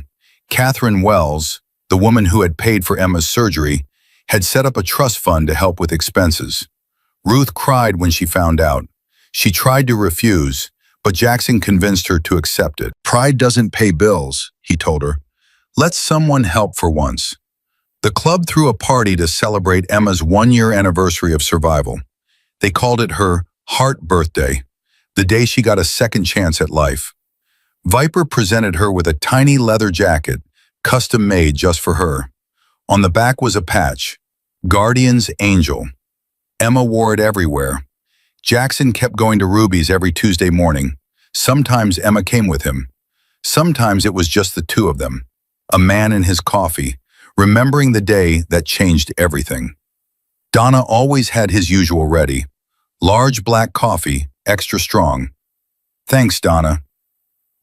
Catherine Wells, the woman who had paid for Emma's surgery, had set up a trust fund to help with expenses. Ruth cried when she found out. She tried to refuse, but Jackson convinced her to accept it. Pride doesn't pay bills, he told her. Let someone help for once. The club threw a party to celebrate Emma's one-year anniversary of survival. They called it her Heart Birthday, the day she got a second chance at life. Viper presented her with a tiny leather jacket, custom-made just for her. On the back was a patch, Guardian's Angel. Emma wore it everywhere. Jackson kept going to Ruby's every Tuesday morning. Sometimes Emma came with him. Sometimes it was just the two of them, a man and his coffee, remembering the day that changed everything. Donna always had his usual ready. Large black coffee, extra strong. Thanks, Donna.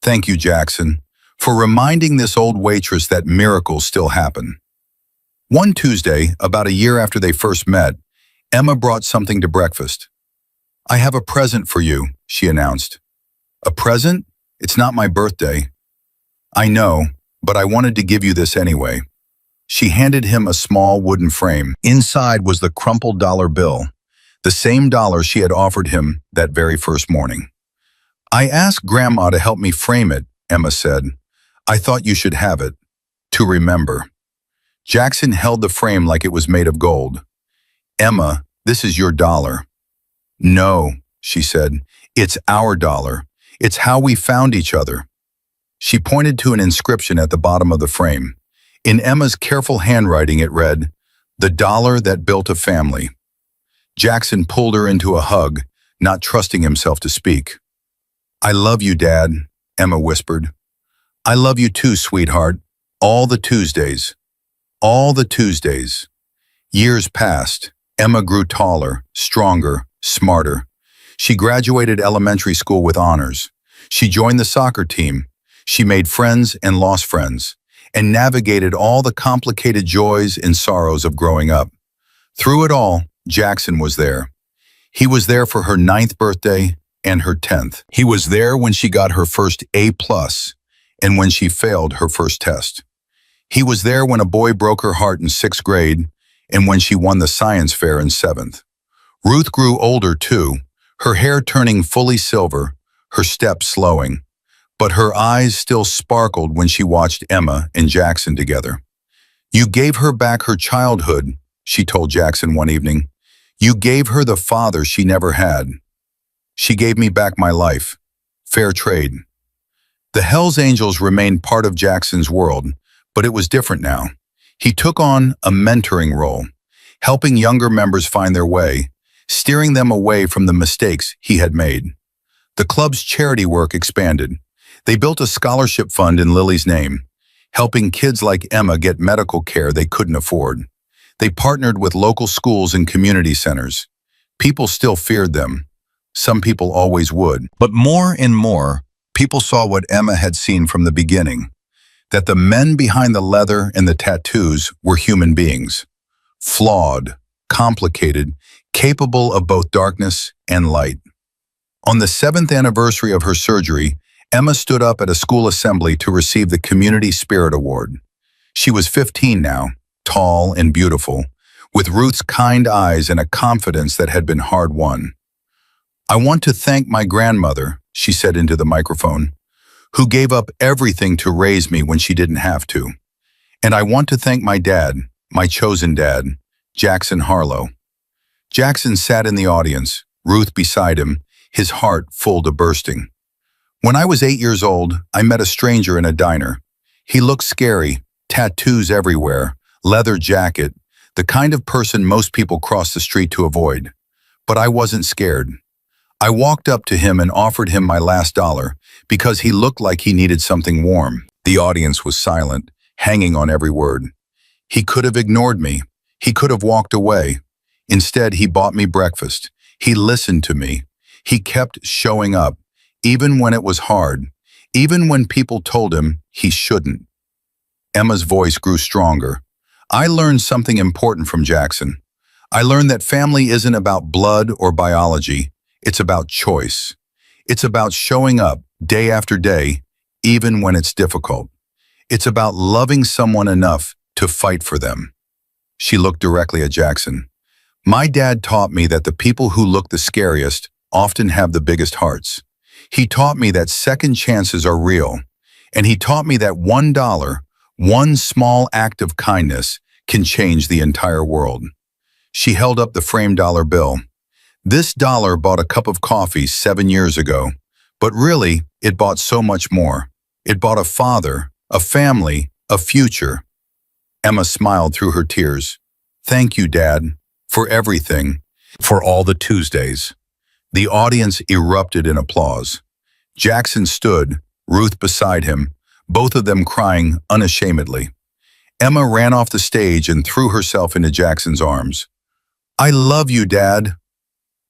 Thank you, Jackson, for reminding this old waitress that miracles still happen. One Tuesday, about a year after they first met, Emma brought something to breakfast. I have a present for you, she announced. A present? It's not my birthday. I know, but I wanted to give you this anyway. She handed him a small wooden frame. Inside was the crumpled dollar bill, the same dollar she had offered him that very first morning. I asked Grandma to help me frame it, Emma said. I thought you should have it, to remember. Jackson held the frame like it was made of gold. Emma, this is your dollar. No, she said, it's our dollar. It's how we found each other. She pointed to an inscription at the bottom of the frame. In Emma's careful handwriting it read, "The dollar that built a family." Jackson pulled her into a hug, not trusting himself to speak. I love you, Dad, Emma whispered. I love you too, sweetheart. All the Tuesdays. All the Tuesdays. Years passed. Emma grew taller, stronger, smarter. She graduated elementary school with honors. She joined the soccer team. She made friends and lost friends, and navigated all the complicated joys and sorrows of growing up. Through it all, Jackson was there. He was there for her 9th birthday and her 10th. He was there when she got her first A+ and when she failed her first test. He was there when a boy broke her heart in 6th grade and when she won the science fair in 7th. Ruth grew older too, her hair turning fully silver, her steps slowing. but her eyes still sparkled when she watched Emma and Jackson together. "You gave her back her childhood," she told Jackson one evening. "You gave her the father she never had. She gave me back my life. Fair trade." The Hells Angels remained part of Jackson's world, but it was different now. He took on a mentoring role, helping younger members find their way, steering them away from the mistakes he had made. The club's charity work expanded. They built a scholarship fund in Lily's name, helping kids like Emma get medical care they couldn't afford. They partnered with local schools and community centers. People still feared them. Some people always would. But more and more, people saw what Emma had seen from the beginning, that the men behind the leather and the tattoos were human beings, flawed, complicated, capable of both darkness and light. On the 7th anniversary of her surgery, Emma stood up at a school assembly to receive the Community Spirit Award. She was 15 now, tall and beautiful, with Ruth's kind eyes and a confidence that had been hard-won. "I want to thank my grandmother," she said into the microphone, "who gave up everything to raise me when she didn't have to. And I want to thank my dad, my chosen dad, Jackson Harlow." Jackson sat in the audience, Ruth beside him, his heart full to bursting. "When I was 8 years old, I met a stranger in a diner. He looked scary, tattoos everywhere, leather jacket, the kind of person most people cross the street to avoid. But I wasn't scared. I walked up to him and offered him my last dollar because he looked like he needed something warm." The audience was silent, hanging on every word. He could have ignored me. He could have walked away. Instead, he bought me breakfast. He listened to me. He kept showing up, even when it was hard, even when people told him he shouldn't. Emma's voice grew stronger. "I learned something important from Jackson. I learned that family isn't about blood or biology. It's about choice. It's about showing up day after day, even when it's difficult. It's about loving someone enough to fight for them." She looked directly at Jackson. "My dad taught me that the people who look the scariest often have the biggest hearts. He taught me that second chances are real. And he taught me that $1, one small act of kindness, can change the entire world." She held up the framed dollar bill. "This dollar bought a cup of coffee 7 years ago, but really, it bought so much more. It bought a father, a family, a future." Emma smiled through her tears. "Thank you, Dad, for everything, for all the Tuesdays." The audience erupted in applause. Jackson stood, Ruth beside him, both of them crying unashamedly. Emma ran off the stage and threw herself into Jackson's arms. "I love you, Dad."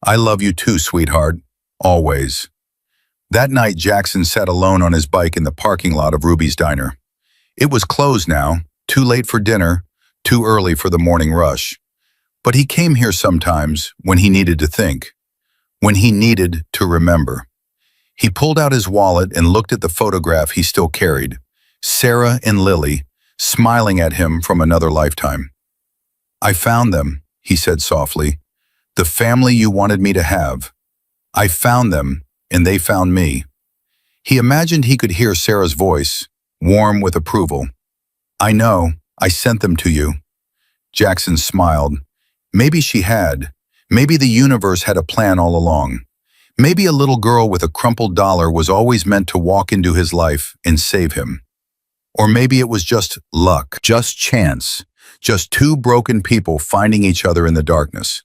"I love you too, sweetheart. Always." That night, Jackson sat alone on his bike in the parking lot of Ruby's Diner. It was closed now, too late for dinner, too early for the morning rush. But he came here sometimes when he needed to think, when he needed to remember. He pulled out his wallet and looked at the photograph he still carried, Sarah and Lily, smiling at him from another lifetime. "I found them," he said softly. "The family you wanted me to have. I found them, and they found me." He imagined he could hear Sarah's voice, warm with approval. "I know, I sent them to you." Jackson smiled. Maybe she had. Maybe the universe had a plan all along. Maybe a little girl with a crumpled dollar was always meant to walk into his life and save him. Or maybe it was just luck, just chance, just two broken people finding each other in the darkness.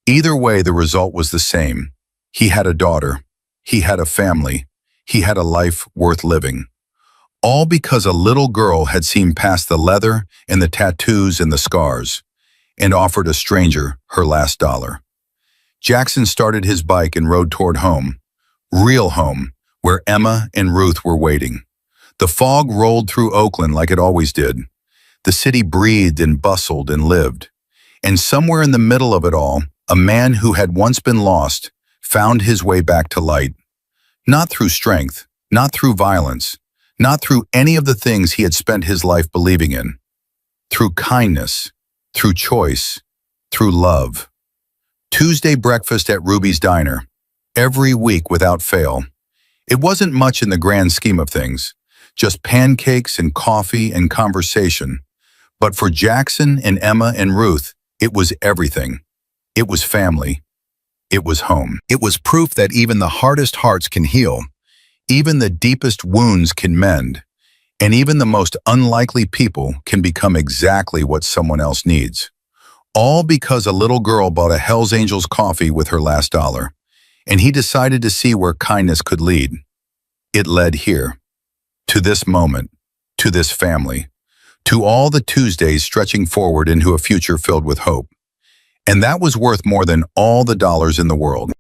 Either way, the result was the same. He had a daughter. He had a family. He had a life worth living. All because a little girl had seen past the leather and the tattoos and the scars and offered a stranger her last dollar. Jackson started his bike and rode toward home, real home, where Emma and Ruth were waiting. The fog rolled through Oakland like it always did. The city breathed and bustled and lived. And somewhere in the middle of it all, a man who had once been lost found his way back to light. Not through strength, not through violence, not through any of the things he had spent his life believing in. Through kindness, through choice, through love. Tuesday breakfast at Ruby's Diner, every week without fail. It wasn't much in the grand scheme of things, just pancakes and coffee and conversation. But for Jackson and Emma and Ruth, it was everything. It was family. It was home. It was proof that even the hardest hearts can heal, even the deepest wounds can mend, and even the most unlikely people can become exactly what someone else needs. All because a little girl bought a Hell's Angels coffee with her last dollar, and he decided to see where kindness could lead. It led here, to this moment, to this family, to all the Tuesdays stretching forward into a future filled with hope. And that was worth more than all the dollars in the world.